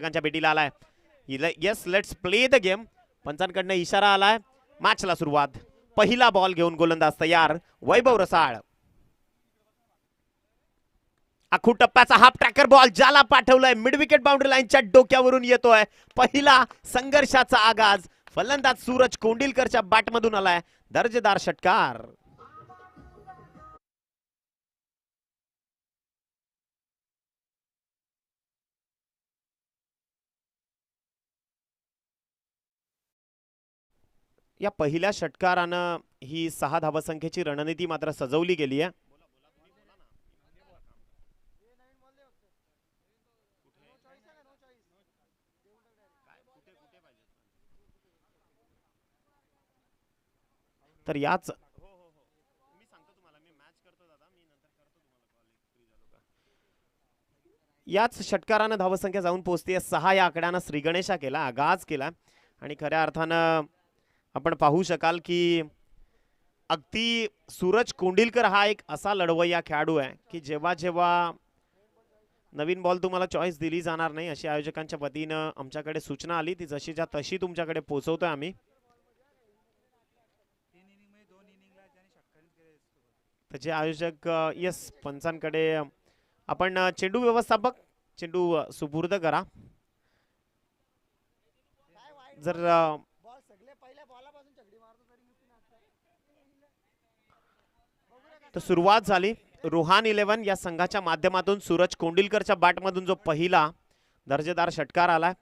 च्या भेटीला आलाय. Yes, let's play the game. पंचांकडनं इशारा आलाय. मॅचला सुरुवात. पहिला बॉल घेऊन गोलंदाज तयार वैभव रसाळ. आखू टप्प्याचा हाफ ट्रॅकर बॉल ज्याला पाठवलाय मिड विकेट बाउंड्री लाईनच्या डोक्यावरून येतोय. पहिला संघर्षाचा आगाज. फलंदाज सूरज कोंडिलकरच्या बॅटमधून आलाय. दर्जेदार षटकार. या पहिल्या षटकारानं ही 6 धावसंख्येची रणनीती मात्र सजवली गेली आहे. तर याच षटकारानं धावसंख्या जाऊन पोहोचते 6 या आकड्यानं श्रीगणेशा केला, आगाज केला. आणि खऱ्या अर्थानं आपण पाहू शकाल की अगदी सूरज कोंडिलकर हा एक असा लढवय्या खेळाडू आहे की जेव्हा जेव्हा नवीन बॉल तुम्हाला चॉईस दिली जाणार नाही अशी आयोजकांच्या वतीनं आमच्याकडे सूचना आली, ती जशीच्या तशी तुमच्याकडे पोहोचवतोय आम्ही. त्याचे आयोजक यस पंचांकडे आपण चेंडू व्यवस्थापक चेंडू सुपूर्द करा. जर तर सुरुवात झाली. रोहान 11 या संघाच्या माध्यमातून सूरज कोंडिलकरच्या बॅटमधून जो पहिला दर्जेदार षटकार आलाय.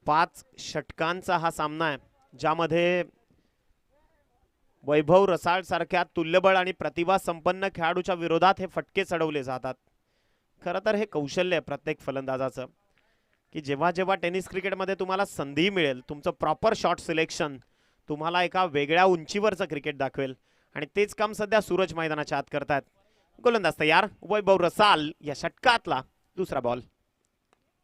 5 षटकांचा हा सामना आहे ज्यामध्ये वैभव रसाळ सारख्या तुल्यबळ आणि प्रतिभा संपन्न खेळाडूच्या विरोधात हे फटके चढवले जातात. खरं तर हे कौशल्य आहे प्रत्येक फलंदाजाचं की जेव्हा जेव्हा टेनिस क्रिकेटमध्ये तुम्हाला संधी मिळेल तुमचं प्रॉपर शॉट सिलेक्शन तुम्हाला एका वेगळ्या उंचीवरचं क्रिकेट दाखवेल. आणि तेच काम सध्या सूरज मैदानाच्या आत करतात. गोलंदाज तयार वैभव रसाल. या षटकातला दुसरा बॉल.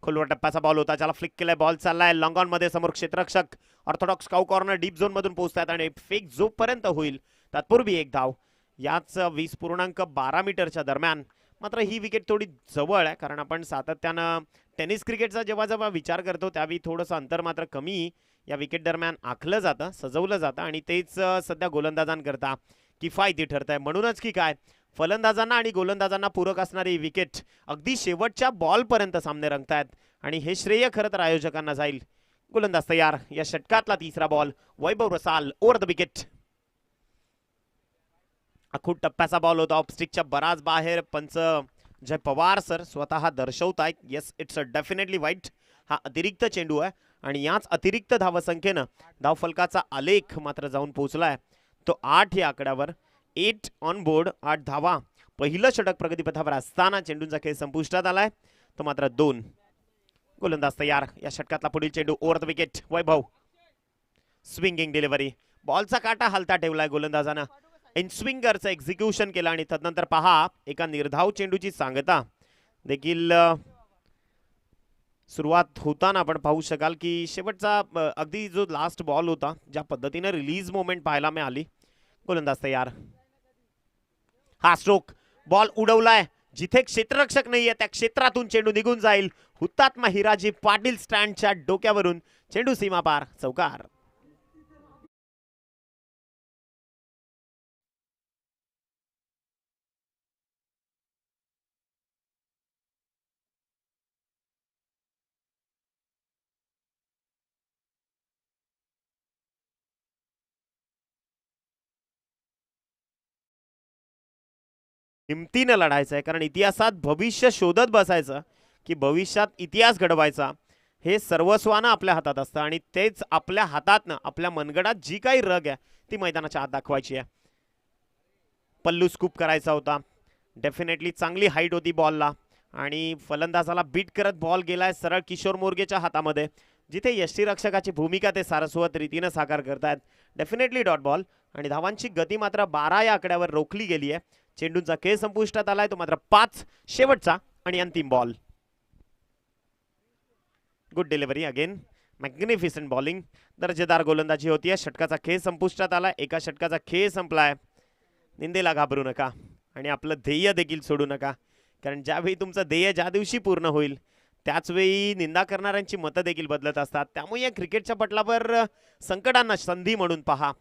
खोलवर टप्प्याचा बॉल होता ज्याला फ्लिक केलाय. बॉल चाललाय लॉंग ऑन मध्ये. समोर क्षेत्ररक्षक ऑर्थोडॉक्स काऊ कॉर्नर डीप झोन मधून पोहोचतात आणि फेक जोपर्यंत होईल तत्पूर्वी एक धाव. याच 20.12 मीटरच्या दरम्यान. मात्र ही विकेट थोडी जवळ आहे कारण आपण सातत्यानं टेनिस क्रिकेटचा जेव्हा जेव्हा विचार करतो त्यावेळी थोडंसं अंतर मात्र कमी या विकेट दरम्यान आखलं जातं, सजवलं जातं आणि तेच सध्या गोलंदाजांकरता किफायती ठरत आहे. म्हणूनच की काय फलंदाजांना आणि गोलंदाजांना पूरक असणारी विकेट अगदी शेवटच्या बॉलपर्यंत सामने रंगतायत आणि हे श्रेय खरं तर आयोजकांना जाईल. गोलंदाज तयार. या षटकातला तिसरा ball Vaibhav Rasal over the wicket. अखूट टप्प्याचा बॉल होता ऑफस्टिकच्या बराच बाहेर. पंच जय पवार सर स्वतः दर्शवतायत येस इट्स अ डेफिनेटली वाईट. हा अतिरिक्त चेंडू आहे आणि याच अतिरिक्त धावसंख्येनं धावफलकाचा आलेख मात्र जाऊन पोहोचलाय तो 8 या आकड्यावर. 8 ऑन बोर्ड, 8 धावा. पहिलं षटक प्रगतीपथावर असताना चेंडूंचा खेळ संपुष्टात आलाय तो मात्र 2. गोलंदाज तयार. या षटकातला पुढील चेंडू over the wicket. Vaibhav swinging delivery. बॉलचा काटा हलता ठेवलाय गोलंदाजानं. इन स्विंगरचं एक्झिक्युशन केलं आणि तदनंतर पहा एका निर्धाव चेंडूची सांगता देखील सुरुवात होताना आपण पाहू शकाल की शेवटचा अगदी जो लास्ट बॉल होता ज्या पद्धतीने रिलीज मोमेंट पाहायला मिळाली. गोलंदाज तयार. हा स्ट्रोक बॉल उडवलाय जिथे क्षेत्ररक्षक नाहीये त्या क्षेत्रातून चेंडू निघून जाईल. हुतात्मा हिराजी पाटील स्टँडच्या डोक्यावरून चेंडू सीमा पार. चौकार. हिमतीनं लढायचं आहे कारण इतिहासात भविष्य शोधत बसायचं की भविष्यात इतिहास घडवायचा हे सर्वस्वानं आपल्या हातात असतं आणि तेच आपल्या हातातनं आपल्या मनगडात जी काही रग आहे ती मैदानाच्या आत दाखवायची आहे. पल्लू स्कूप करायचा होता. डेफिनेटली चांगली हाईट होती बॉलला आणि फलंदाजाला बीट करत बॉल गेलाय सरळ किशोर मोर्गेच्या हातामध्ये जिथे यष्टीरक्षकाची भूमिका ते सारस्वत रीतीनं साकार करतायत. डेफिनेटली डॉट बॉल आणि धावांची गती मात्र 12 या आकड्यावर रोखली गेली आहे. चेंडूंचा खेळ संपुष्टात आलाय तो मात्र 5. शेवटचा आणि अंतिम ball. Good delivery again. Magnificent bowling. दर्जेदार गोलंदाजी होती. षटकाचा खेळ संपुष्टात आलाय. एका षटकाचा खेळ संपलाय. निंदेला घाबरू नका आणि आपलं ध्येय देखील सोडू नका कारण ज्यावेळी तुमचं ध्येय ज्या दिवशी पूर्ण होईल त्याच वेळी निंदा करणाऱ्यांची मतं देखील बदलत असतात. त्यामुळे या क्रिकेटच्या पटलावर संकटांना संधी म्हणून पहा.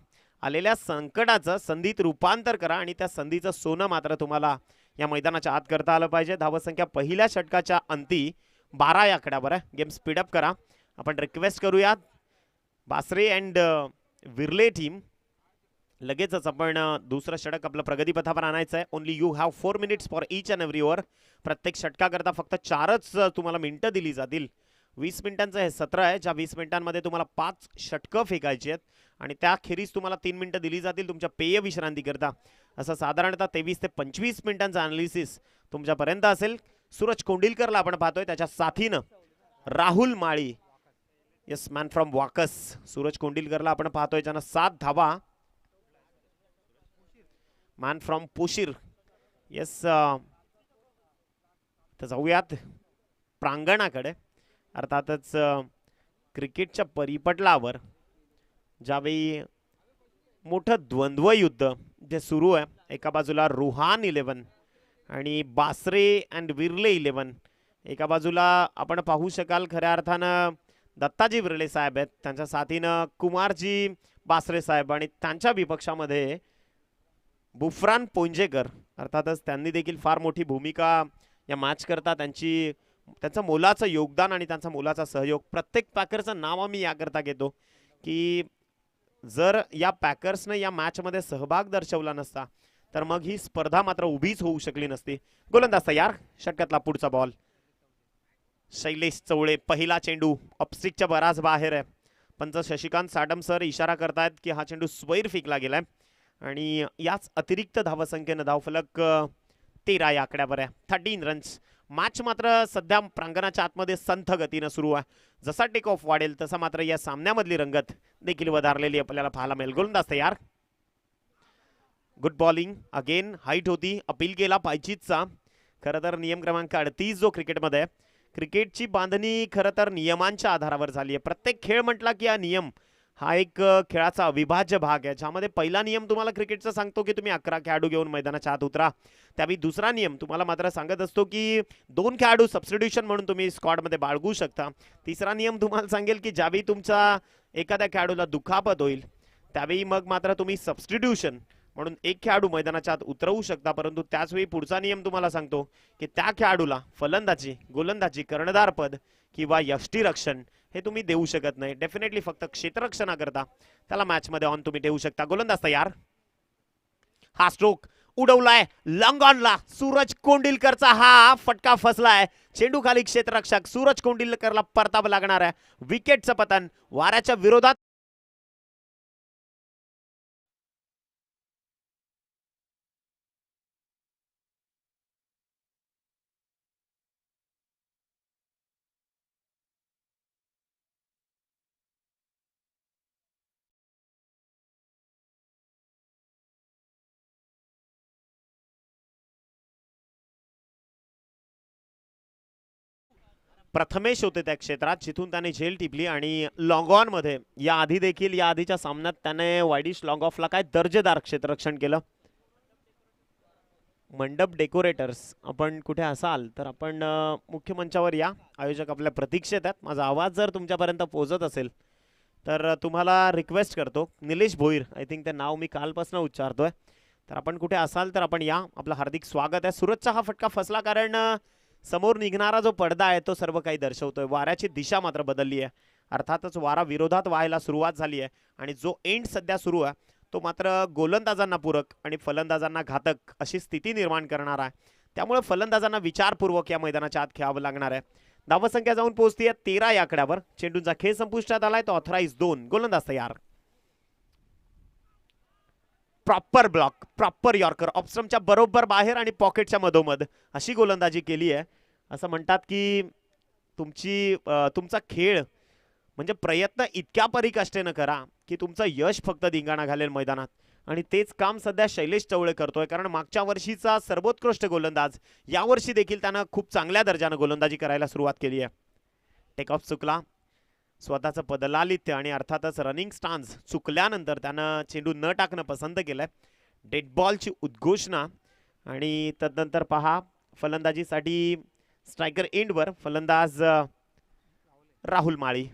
आलेल्या संकटाचं संधीत रूपांतर करा आणि त्या संधीचं सोनं मात्र तुम्हाला या मैदानाच्या आत करता आलं पाहिजे. धावसंख्या पहिल्या षटकाच्या अंती 12 या आकड्यावर आहे. गेम स्पीडअप करा. आपण रिक्वेस्ट करूयात बासरे अँड विर्ले टीम, लगेचच आपण दुसरं षटक आपलं प्रगतीपथावर आणायचं आहे. Only you have 4 minutes for each and every over. प्रत्येक षटकाकरता फक्त 4च तुम्हाला मिनिटं दिली जातील. 20 मिनिटांचं हे सत्र आहे, ज्या 20 मिनिटांमध्ये तुम्हाला 5 षटकं फेकायची आहेत आणि त्याखेरीज तुम्हाला 3 मिनिटं दिली जातील तुमच्या पेय विश्रांतीकरता. असं साधारणतः 23 ते 25 मिनिटांचं अनालिसिस तुमच्यापर्यंत असेल. सूरज कोंडिलकरला आपण पाहतोय, त्याच्या साथीनं राहुल माळी, yes man from Vakas. Suraj कोंडिलकरला आपण पाहतोय, ज्यानं 7 धावा. Man from Poshir, yes. तर जाऊयात प्रांगणाकडे. अर्थातच क्रिकेटच्या परिपटलावर ज्यावेळी मोठं द्वंद्व युद्ध जे सुरू आहे, एका बाजूला रुहान 11 आणि बासरे अँड विर्ले 11, एका बाजूला आपण पाहू शकाल खऱ्या अर्थानं दत्ताजी विर्ले साहेब आहेत, त्यांच्या साथीनं कुमारजी बासरे साहेब आणि त्यांच्या विपक्षामध्ये बुफरान पोंजेकर. अर्थातच त्यांनी देखील फार मोठी भूमिका या मॅच करता, त्यांचं मोलाचं योगदान आणि त्यांचा मोलाचा सहयोग. प्रत्येक पॅकरचं नाव आम्ही याकरता घेतो की जर या पॅकर्सने या मॅचमध्ये सहभाग दर्शवला नसता तर मग ही स्पर्धा मात्र उभीच होऊ शकली नसती. गोलंदाज तयार. षटकातला पुढचा बॉल. शैलेश चवळे, पहिला चेंडू ऑफस्टिकच्या बराच बाहेर आहे. पंच शशिकांत साडम सर इशारा करतायत की हा चेंडू स्वैर फेकला गेलाय आणि याच अतिरिक्त धावसंख्येनं धावफलक 13 या आकड्यावर आहे. 13 रन्स. मॅच मात्र सध्या प्रांगणाच्या आतमध्ये संथ गतीनं सुरू आहे. जसा टेक ऑफ वाढेल तसा मात्र या सामन्यामधली रंगत देखील वधारलेली आपल्याला पाहायला मिळेल. गोलंदाज तयार. Good bowling. अगेन हाईट होती, अपील केला पायचीतचा. खरं तर नियम क्रमांक 38 जो क्रिकेटमध्ये आहे, क्रिकेटची बांधणी खरं तर नियमांच्या आधारावर झाली आहे. प्रत्येक खेळ म्हटला की हा नियम हा एक खेळाचा अविभाज्य भाग आहे, ज्यामध्ये पहिला नियम तुम्हाला क्रिकेटचा सांगतो की तुम्ही 11 खेळाडू घेऊन मैदानाच्या आत उतरा. त्यावेळी दुसरा नियम तुम्हाला मात्र सांगत असतो की 2 खेळाडू सबस्टिट्यूशन म्हणून तुम्ही स्क्वॉडमध्ये बाळगू शकता. तिसरा नियम तुम्हाला सांगेल की ज्यावेळी तुमच्या एखाद्या खेळाडूला दुखापत होईल त्यावेळी मग मात्र तुम्ही सबस्टिट्यूशन म्हणून 1 खेळाडू मैदानाच्या आत उतरवू शकता. परंतु त्याचवेळी पुढचा नियम तुम्हाला सांगतो की त्या खेळाडूला फलंदाजी, गोलंदाजी, कर्णधारपद किंवा यष्टीरक्षण हे तुम्ही देऊ शकत नाही. डेफिनेटली फक्त क्षेत्ररक्षणाकरता त्याला मॅचमध्ये ऑन तुम्ही ठेवू शकता. गोलंदाज तयार. हा स्ट्रोक उडवलाय लॉंग ऑनला. सूरज कोंडिलकरचा हा फटका फसलाय. चेंडू खाली क्षेत्ररक्षक सूरज कोंडिलकरला परतावं लागणार आहे. विकेटचं पतन वाऱ्याच्या विरोधात. प्रथमेश होते त्या क्षेत्रात जिथून त्याने झेल टिपली आणि लॉंग ऑन मध्ये या आधी देखील या आधीच्या सामन्यात त्याने वाईडिश लॉंग ऑफला काय दर्जेदार क्षेत्ररक्षण केलं. मंडप डेकोरेटर्स, आपण कुठे असाल तर आपण मुख्य मंचावर या. आयोजक आपल्या प्रतीक्षेत आहेत. माझा आवाज जर तुमच्यापर्यंत पोहोचत असेल तर तुम्हाला रिक्वेस्ट करतो. निलेश भोईर, आय थिंक ते नाव मी कालपासून उच्चारतोय. तर आपण कुठे असाल तर आपण या. आपलं हार्दिक स्वागत आहे. सूरजचा हा फटका फसला कारण समोर निघणारा जो पडदा आहे तो सर्व काही दर्शवतोय. वाऱ्याची दिशा मात्र बदलली आहे. अर्थातच वारा विरोधात व्हायला सुरुवात झाली आहे आणि जो एंड सध्या सुरू आहे तो मात्र गोलंदाजांना पूरक आणि फलंदाजांना घातक अशी स्थिती निर्माण करणार आहे. त्यामुळे फलंदाजांना विचारपूर्वक या मैदानाच्या आत खेळावं लागणार आहे. धावसंख्या जाऊन पोहोचती आहे 13 या आकड्यावर. चेंडूंचा खेळ संपुष्टात आलाय. तो ऑथराइज 2. गोलंदाज तयार. प्रॉपर ब्लॉक, प्रॉपर यॉर्कर, ऑफस्टंपच्या बरोबर बाहेर आणि पॉकेटच्या मधोमध अशी गोलंदाजी केली आहे. असं म्हणतात की तुमचा खेळ म्हणजे प्रयत्न इतक्या परिकष्टेनं करा की तुमचं यश फक्त धिंगाणा घालेल मैदानात. आणि तेच काम सध्या शैलेश चवळे करतोय. कारण मागच्या वर्षीचा सर्वोत्कृष्ट गोलंदाज यावर्षी देखील त्यानं खूप चांगल्या दर्जानं गोलंदाजी करायला सुरुवात केली आहे. टेक ऑफ चुकला. स्वतःचं पदलालित्य आणि अर्थातच रनिंग स्टान्स चुकल्यानंतर त्यानं चेंडू न टाकणं पसंत केलंय. डेड बॉलची उद्घोषणा आणि तदनंतर पहा फलंदाजीसाठी स्ट्रायकर एंडवर फलंदाज राहुल माळी.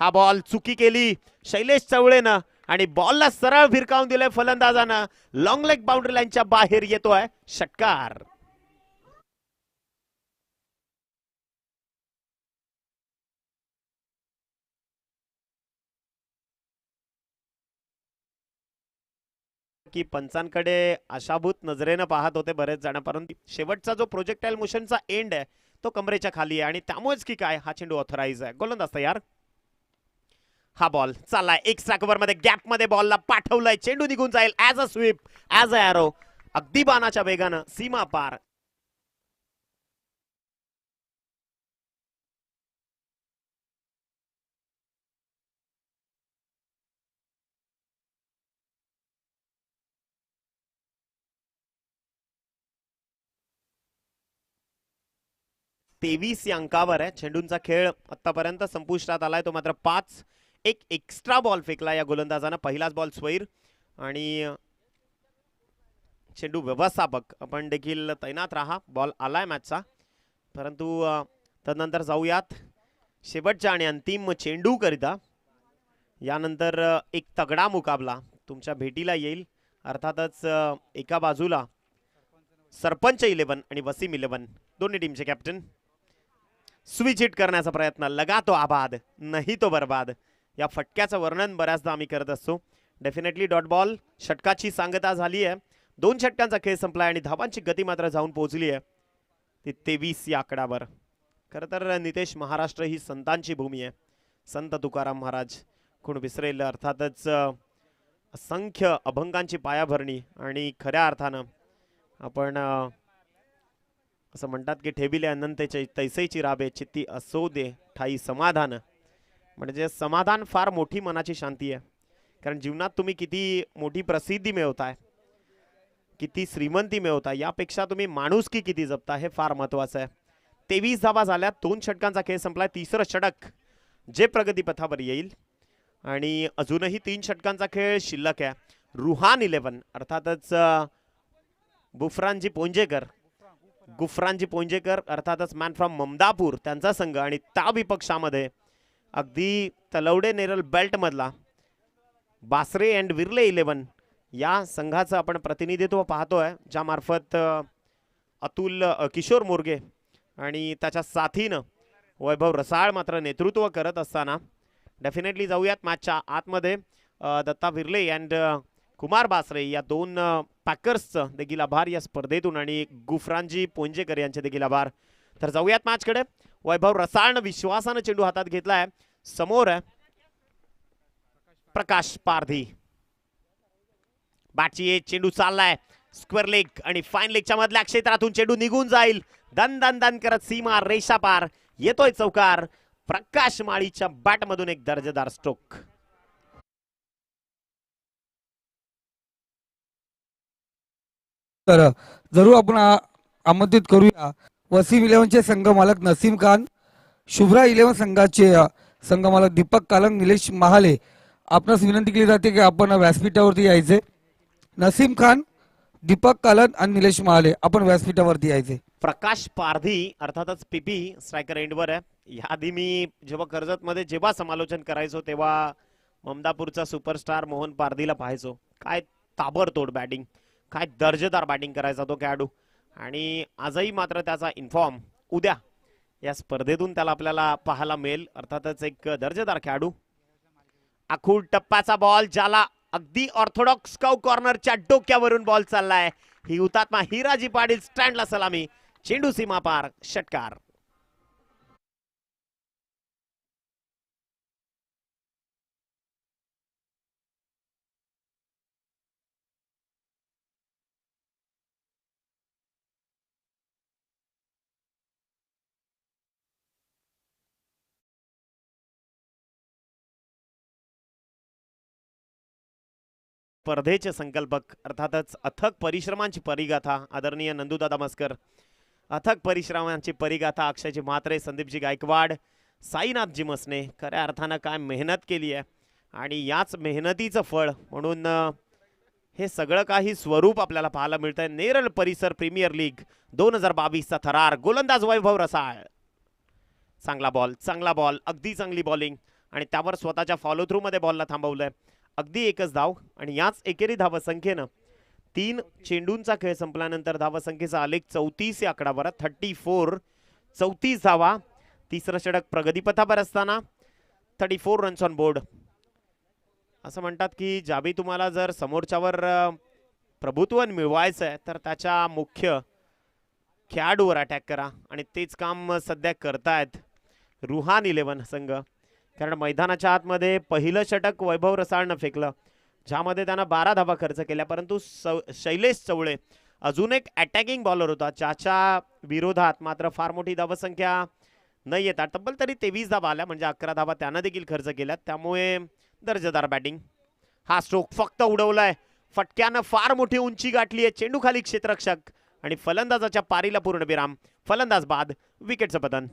हा बॉल चुकी केली शैलेश चवळेनं आणि बॉलला सरळ भिरकावून दिलंय फलंदाजानं. लॉंग लेग बाउंड्री लाईनच्या बाहेर येतोय षटकार. की पंचांकडे आशाभूत नजरेनं पाहत होते बरेच जण, परंतु शेवटचा जो प्रोजेक्टाईल मोशनचा एंड आहे तो कमरेच्या खाली आहे आणि त्यामुळेच की काय हा चेंडू ऑथराइज आहे. गोलंदाज तयार. हा बॉल चाललाय एक्स्ट्रा कव्हर मध्ये, गॅप मध्ये बॉलला पाठवलाय, चेंडू निघून जाईल as a sweep, as a arrow, अगदी बाणाच्या वेगानं सीमा पार. तेवीस या अंकावर आहे. चेंडूंचा खेळ आतापर्यंत संपुष्टात आलाय. तो मात्र 5. एक एक्स्ट्रा बॉल फेकला या गोलंदाजानं. पहिलाच बॉल स्वैर आणि चेंडू व्यवस्थापक आपण देखील तैनात राहा. बॉल आलाय मॅचचा, परंतु तदनंतर जाऊयात शेवटच्या आणि अंतिम चेंडू करिता. यानंतर एक तगडा मुकाबला तुमच्या भेटीला येईल. अर्थातच एका बाजूला सरपंच 11 आणि वसीम 11 दोन्ही टीमचे कॅप्टन. स्विच हिट करण्याचा प्रयत्न, लगा तो आबाद नाही तो बर्बाद, या फटक्याचं वर्णन बऱ्याचदा आम्ही करत असतो. Definitely dot ball. षटकाची सांगता झाली आहे. 2 षटकांचा खेळ संपलाय आणि धावांची गती मात्र जाऊन पोहोचली आहे ती 23 या आकड्यावर. खरं तर नितेश, महाराष्ट्र ही संतांची भूमी आहे. संत तुकाराम महाराज कोण विसरेल. अर्थातच असंख्य अभंगांची पायाभरणी आणि खऱ्या अर्थानं आपण असं म्हणतात की ठेबिले अनंतेचे तैसेची राबे चित्ती असो दे ठाई समाधान. म्हणजे समाधान फार मोठी मनाची शांती आहे. कारण जीवनात तुम्ही किती मोठी प्रसिद्धी मिळवताय, किती श्रीमंती मिळवताय, यापेक्षा तुम्ही माणुसकी किती जपता हे फार महत्वाचं आहे. 23 धावा झाल्या. 2 षटकांचा खेळ संपलाय. तिसरं षटक जे प्रगतीपथावर येईल आणि अजूनही 3 षटकांचा खेळ शिल्लक आहे. रुहान 11 अर्थातच गुफरानजी पोंजेकर अर्थातच मॅन फ्रॉम ममदापूर त्यांचा संघ आणि त्या विपक्षामध्ये अगदी तलवडे नेरल बेल्ट मधला बासरे अँड विर्ले 11 या संघाचं आपण प्रतिनिधित्व पाहतोय, ज्या मार्फत अतुल किशोर मोरगे आणि त्याच्या साथीनं वैभव रसाळ मात्र नेतृत्व करत असताना. डेफिनेटली जाऊयात मॅचच्या आतमध्ये. दत्ता विर्ले अँड कुमार बासरे या 2 पॅकर्सचं देखील आभार या स्पर्धेतून आणि गुफरानजी पोंजेकर यांचे देखील आभार. तर जाऊयात मॅचकडे. वैभव रसाळनं विश्वासानं चेंडू हातात घेतलाय. समोर प्रकाश पारधी. बॅटची चेंडू चाललाय स्क्वेअर लेग आणि फाईन लेगच्या मधल्या क्षेत्रातून चेंडू निघून जाईल. दन दन दन करत सीमा रेषा पार येतोय चौकार. प्रकाश माळीच्या बॅटमधून एक दर्जेदार स्ट्रोक. तर जरूर आपण आमंत्रित करूया वसीम 11चे संघ मालक नसीम खान, शुभ्रा 11 संघाचे संघ मालक दीपक कालंग, निलेश महाले. आपणास विनंती केली जाते की आपण व्यासपीठावरती यायचे. नसीम खान, दीपक कालन आणि निलेश महाले आपण व्यासपीठावरती यायचे. प्रकाश पारधी अर्थातच पीपी स्ट्रायकर एंडवर आहे. याआधी मी जेव्हा कर्जतमध्ये जेव्हा समालोचन करायचो तेव्हा ममदापूरचा सुपरस्टार मोहन पारधीला पाहायचो. काय ताबडतोड बॅटिंग, काय दर्जेदार बॅटिंग करायचा तो खेळाडू. आणि आजही मात्र त्याचा इन्फॉर्म उद्या या स्पर्धेतून त्याला आपल्याला पाहायला मिळेल. अर्थातच एक दर्जेदार खेळाडू. आखूड टप्प्याचा बॉल, ज्याला अगदी ऑर्थोडॉक्स कव कॉर्नरच्या डोक्यावरून बॉल चाललाय. ही हुतात्मा हिराजी पाटील स्टँडला सलामी. चेंडू सीमा पार, षटकार. स्पर्धेचे संकल्पक अर्थातच अथक परिश्रमांची परिगाथा आदरणीय नंदूदादा मस्कर, अथक परिश्रमांची परिगाथा अक्षयजी म्हात्रे, संदीपजी गायकवाड, साईनाथजी मसने. खऱ्या अर्थानं काय मेहनत केली आहे आणि याच मेहनतीचं फळ म्हणून हे सगळं काही स्वरूप आपल्याला पाहायला मिळतंय नेरळ परिसर प्रीमियर लीग 2022 चा थरार. गोलंदाज वैभव रसाळ. चांगला बॉल, अगदी चांगली बॉलिंग आणि त्यावर स्वतःच्या फॉलो थ्रू मध्ये बॉलला थांबवलंय. अगदी एकच धाव आणि याच एकेरी धावसंख्येनं 3 चेंडूंचा खेळ संपल्यानंतर धावसंख्येचा आलेख 34 या आकडावर 34. 34 धावा. तिसरं षटक प्रगतीपथावर असताना 34 रन्स ऑन बोर्ड. असं म्हणतात की ज्यावेळी तुम्हाला जर समोरच्यावर प्रभुत्व मिळवायचं आहे तर त्याच्या मुख्य खेळाडूवर अटॅक करा आणि तेच काम सध्या करतायत रुहान 11 संघ. कारण मैदानाच्या आतमध्ये पहिलं षटक वैभव रसाळनं फेकलं ज्यामध्ये त्यानं 12 धावा खर्च केल्या, परंतु शैलेश चवळे अजून एक अटॅकिंग बॉलर होता ज्याच्या विरोधात मात्र फार मोठी धावसंख्या न येता तब्बल तरी 23 धावा आल्या, म्हणजे 11 धावा त्यानं देखील खर्च केल्या. त्यामुळे दर्जेदार बॅटिंग. हा स्ट्रोक फक्त उडवलाय, फटक्यानं फार मोठी उंची गाठली आहे. चेंडू खाली क्षेत्ररक्षक आणि फलंदाजाच्या पारीला पूर्णविराम. फलंदाज बाद, विकेटचं पतन.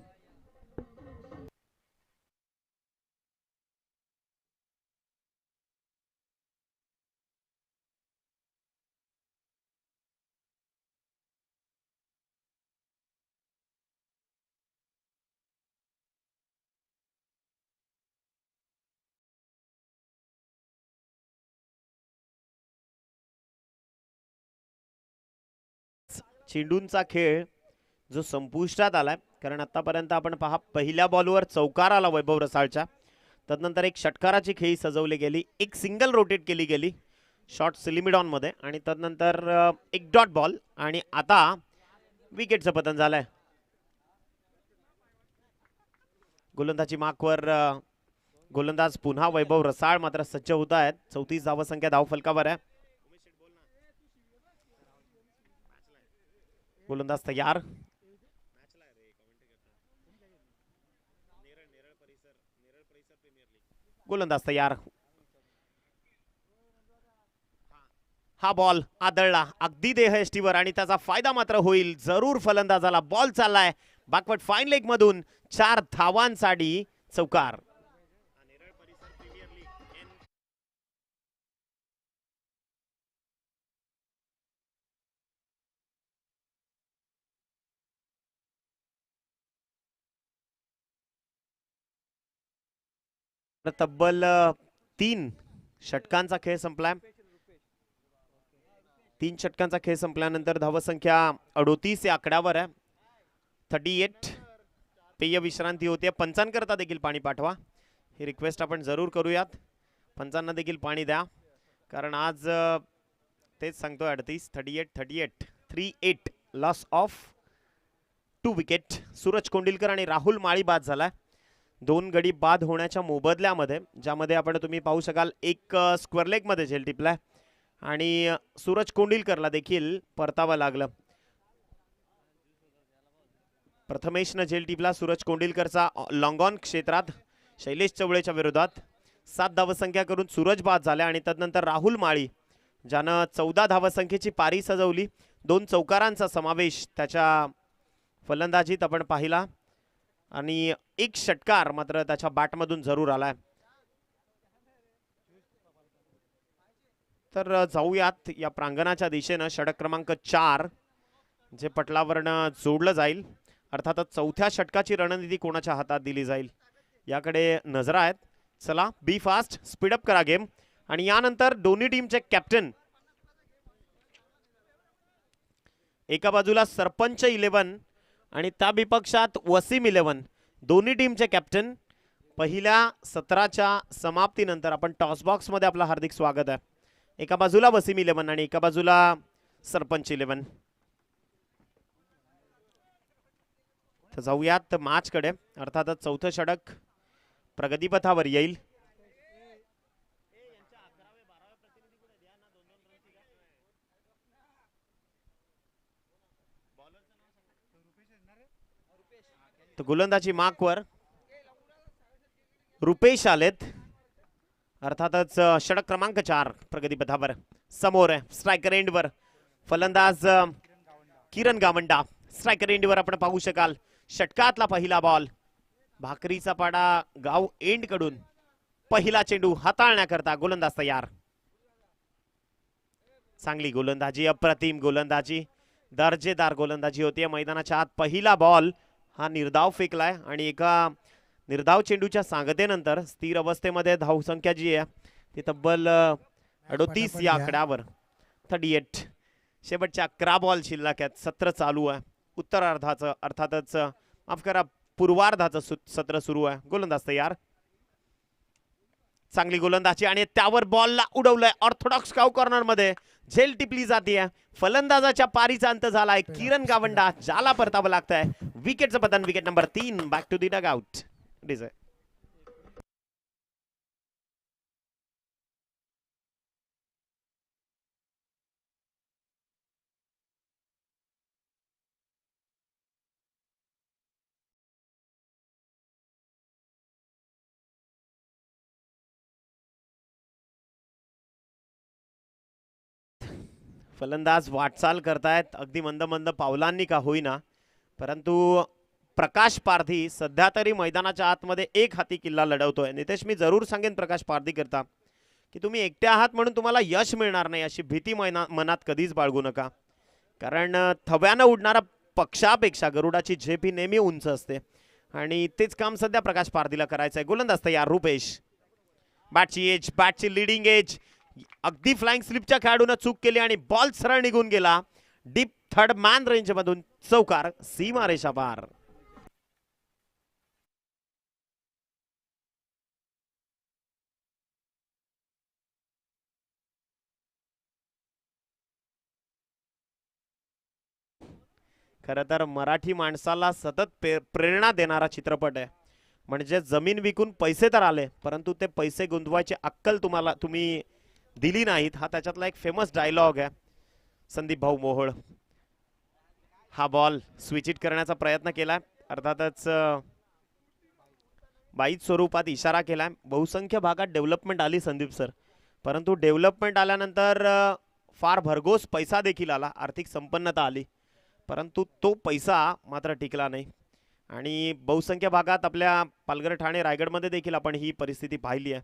चेंडूंचा खेळ जो संपुष्टात आलाय, कारण आतापर्यंत आपण पहा पहिल्या बॉलवर चौकार आला वैभव रसाळच्या, तदनंतर एक षटकाराची खेळी सजवली गेली, एक सिंगल रोटेट केली गेली शॉर्ट सिलिमिडॉन मध्ये आणि तदनंतर एक डॉट बॉल आणि आता विकेटचं पतन झालंय. गोलंदाजी मार्कवर गोलंदाज पुन्हा वैभव रसाळ मात्र सज्ज होत आहेत. 34 धावसंख्या धावफलकावर आहे. गोलंदाज तयार. गोलंदाज तयार. हा बॉल आदळला अगदी देहयष्टीवर आणि त्याचा फायदा मात्र होईल जरूर फलंदाजाला. बॉल चाललाय बॅकवर्ड फाईन लेग मधून 4 धावांसाठी चौकार. तब्बल 3 षटकांचा खेळ संपलाय. 3 षटकांचा खेळ संपल्यानंतर धावसंख्या 38 या आकड्यावर आहे. 38. पेय विश्रांती होते. पंचांकरता देखील पाणी पाठवा ही रिक्वेस्ट आपण जरूर करूयात. पंचांना देखील पाणी द्या कारण आज तेच सांगतोय 38 38 लॉस ऑफ 2 विकेट. सूरज कोंडिलकर आणि राहुल माळी बाद झालाय. 2 गडी बाद होण्याच्या मोबदल्यामध्ये ज्यामध्ये आपण तुम्ही पाहू शकाल एक स्क्वेअर लेग मध्ये झेल टिपलाय आणि सूरज कोंडिलकरला देखील परतावं लागलं. प्रथमेशनं झेल टिपला सूरज कोंडिलकरचा लॉंग ऑन क्षेत्रात शैलेश चवळेच्या विरोधात. 7 धावसंख्या करून सूरज बाद झाल्या आणि तदनंतर राहुल माळी ज्यानं 14 धावसंख्येची पारी सजवली. 2 चौकारांचा समावेश त्याच्या फलंदाजीत आपण पाहिला आणि एक षटकार मात्र त्याच्या बॅटमधून जरूर आलाय. तर जाऊयात या प्रांगणाच्या दिशेनं. षटक क्रमांक 4 जे पटलावरनं जोडलं जाईल. अर्थातच चौथ्या षटकाची रणनीती कोणाच्या हातात दिली जाईल याकडे नजर आहेत. चला बी फास्ट, स्पीडअप करा गेम. आणि यानंतर दोन्ही टीमचे कॅप्टन, एका बाजूला सरपंच 11 आणि त्या विपक्षात वसीम 11, दोन्ही टीमचे कॅप्टन. पहिल्या सत्राच्या समाप्तीनंतर आपण टॉस बॉक्स मध्ये आपलं हार्दिक स्वागत आहे. एका बाजूला वसीम 11 आणि एका बाजूला सरपंच 11. तर जाऊयात मॅच कडे. अर्थातच चौथं षटक प्रगतीपथावर येईल. तर गोलंदाजी मार्कवर रुपेश आलेत. अर्थातच षटक क्रमांक 4 प्रगतीपथावर समोर आहे. स्ट्रायकर एंडवर फलंदाज किरण गावंडा. स्ट्रायकर एंडवर आपण पाहू शकाल षटकातला पहिला बॉल. भाकरीचा पाडा गाव एंड कडून पहिला चेंडू हाताळण्याकरता गोलंदाज तयार. चांगली गोलंदाजी, अप्रतिम गोलंदाजी, दर्जेदार गोलंदाजी होती मैदानाच्या आत. पहिला बॉल हा निर्धाव फेकलाय आणि एका निर्धाव चेंडूच्या सांगतेनंतर स्थिर अवस्थेमध्ये धावसंख्या जी आहे ती तब्बल 38 या आकड्यावर, 38. शेवटच्या 11 बॉल शिल्लक आहेत. सत्र चालू आहे. उत्तरार्धाचं अर्थातच माफ करा पूर्वार्धाचं सत्र सुरू आहे. गोलंदाज तयार. चांगली गोलंदाजी आणि त्यावर बॉलला उडवलंय ऑर्थोडॉक्स काउ कॉर्नर मध्ये. झेल टिपली जाते. फलंदाजाच्या पारीचा अंत झालाय. किरण गावंडा ज्याला परतावं लागतंय. विकेटचं पतन, wicket number 3. Back to the dugout. फलंदाज वाटचाल करतायत अगदी मंद मंद पावलांनी का होईना, परंतु प्रकाश पारधी सध्या तरी मैदानाच्या आतमध्ये एक हाती किल्ला लढवतोय. नितेश, मी जरूर सांगेन प्रकाश पारधी करता की तुम्ही एकटे आहात म्हणून तुम्हाला यश मिळणार नाही अशी भीती मनात कधीच बाळगू नका. कारण थव्यानं उडणारा पक्षापेक्षा गरुडाची झेप ही नेहमी उंच असते आणि तेच काम सध्या प्रकाश पारधीला करायचं आहे. गोलंदाज तयार रुपेश. बॅटची एज, बॅटची लिडिंग एज. अगदी फ्लाइंग स्लिपच्या खेळाडूने चूक केली आणि बॉल सरळ निघून गेला. डीप थर्ड मॅन रेंज मधून चौकार, सीमारेषा पार. खरं तर मराठी माणसाला सतत प्रेरणा देणारा चित्रपट आहे. म्हणजे जमीन विकून पैसे तर आले, परंतु ते पैसे गुंतवायची अक्कल तुम्ही दिली नाहीत. हा त्याच्यातला एक फेमस डायलॉग आहे. संदीप भाऊ मोहोळ हा बॉल स्विच इट करण्याचा प्रयत्न केलाय. अर्थातच बाईत स्वरूपात इशारा केलाय. बहुसंख्य भागात डेव्हलपमेंट आली संदीप सर, परंतु डेव्हलपमेंट आल्यानंतर फार भरघोस पैसा देखील आला, आर्थिक संपन्नता आली, परंतु तो पैसा मात्र टिकला नाही. आणि बहुसंख्य भागात आपल्या पालघर, ठाणे, रायगडमध्ये देखील आपण ही परिस्थिती पाहिली आहे.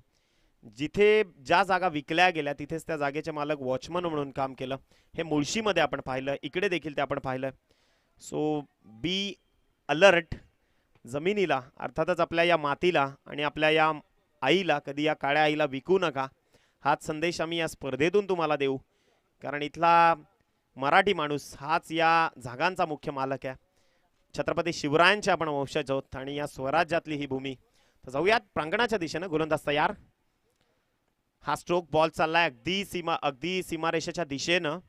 जिथे ज्या जागा विकल्या गेल्या तिथेच त्या जागेचे मालक वॉचमन म्हणून काम केलं. हे मुळशीमध्ये आपण पाहिलं, इकडे देखील ते आपण पाहिलं. So be alert. जमिनीला अर्थातच आपल्या या मातीला आणि आपल्या या आईला, कधी या काळ्या आईला विकू नका, हाच संदेश आम्ही या स्पर्धेतून तुम्हाला देऊ. कारण इथला मराठी माणूस हाच या जागांचा मुख्य मालक आहे. छत्रपती शिवरायांचे आपण वंशज आहोत आणि या स्वराज्यातली ही भूमी. तर जाऊयात प्रांगणाच्या दिशेनं. गोलंदाज तयार. हा स्ट्रोक बॉल चाललाय अगदी सीमारेषेच्या दिशेनं.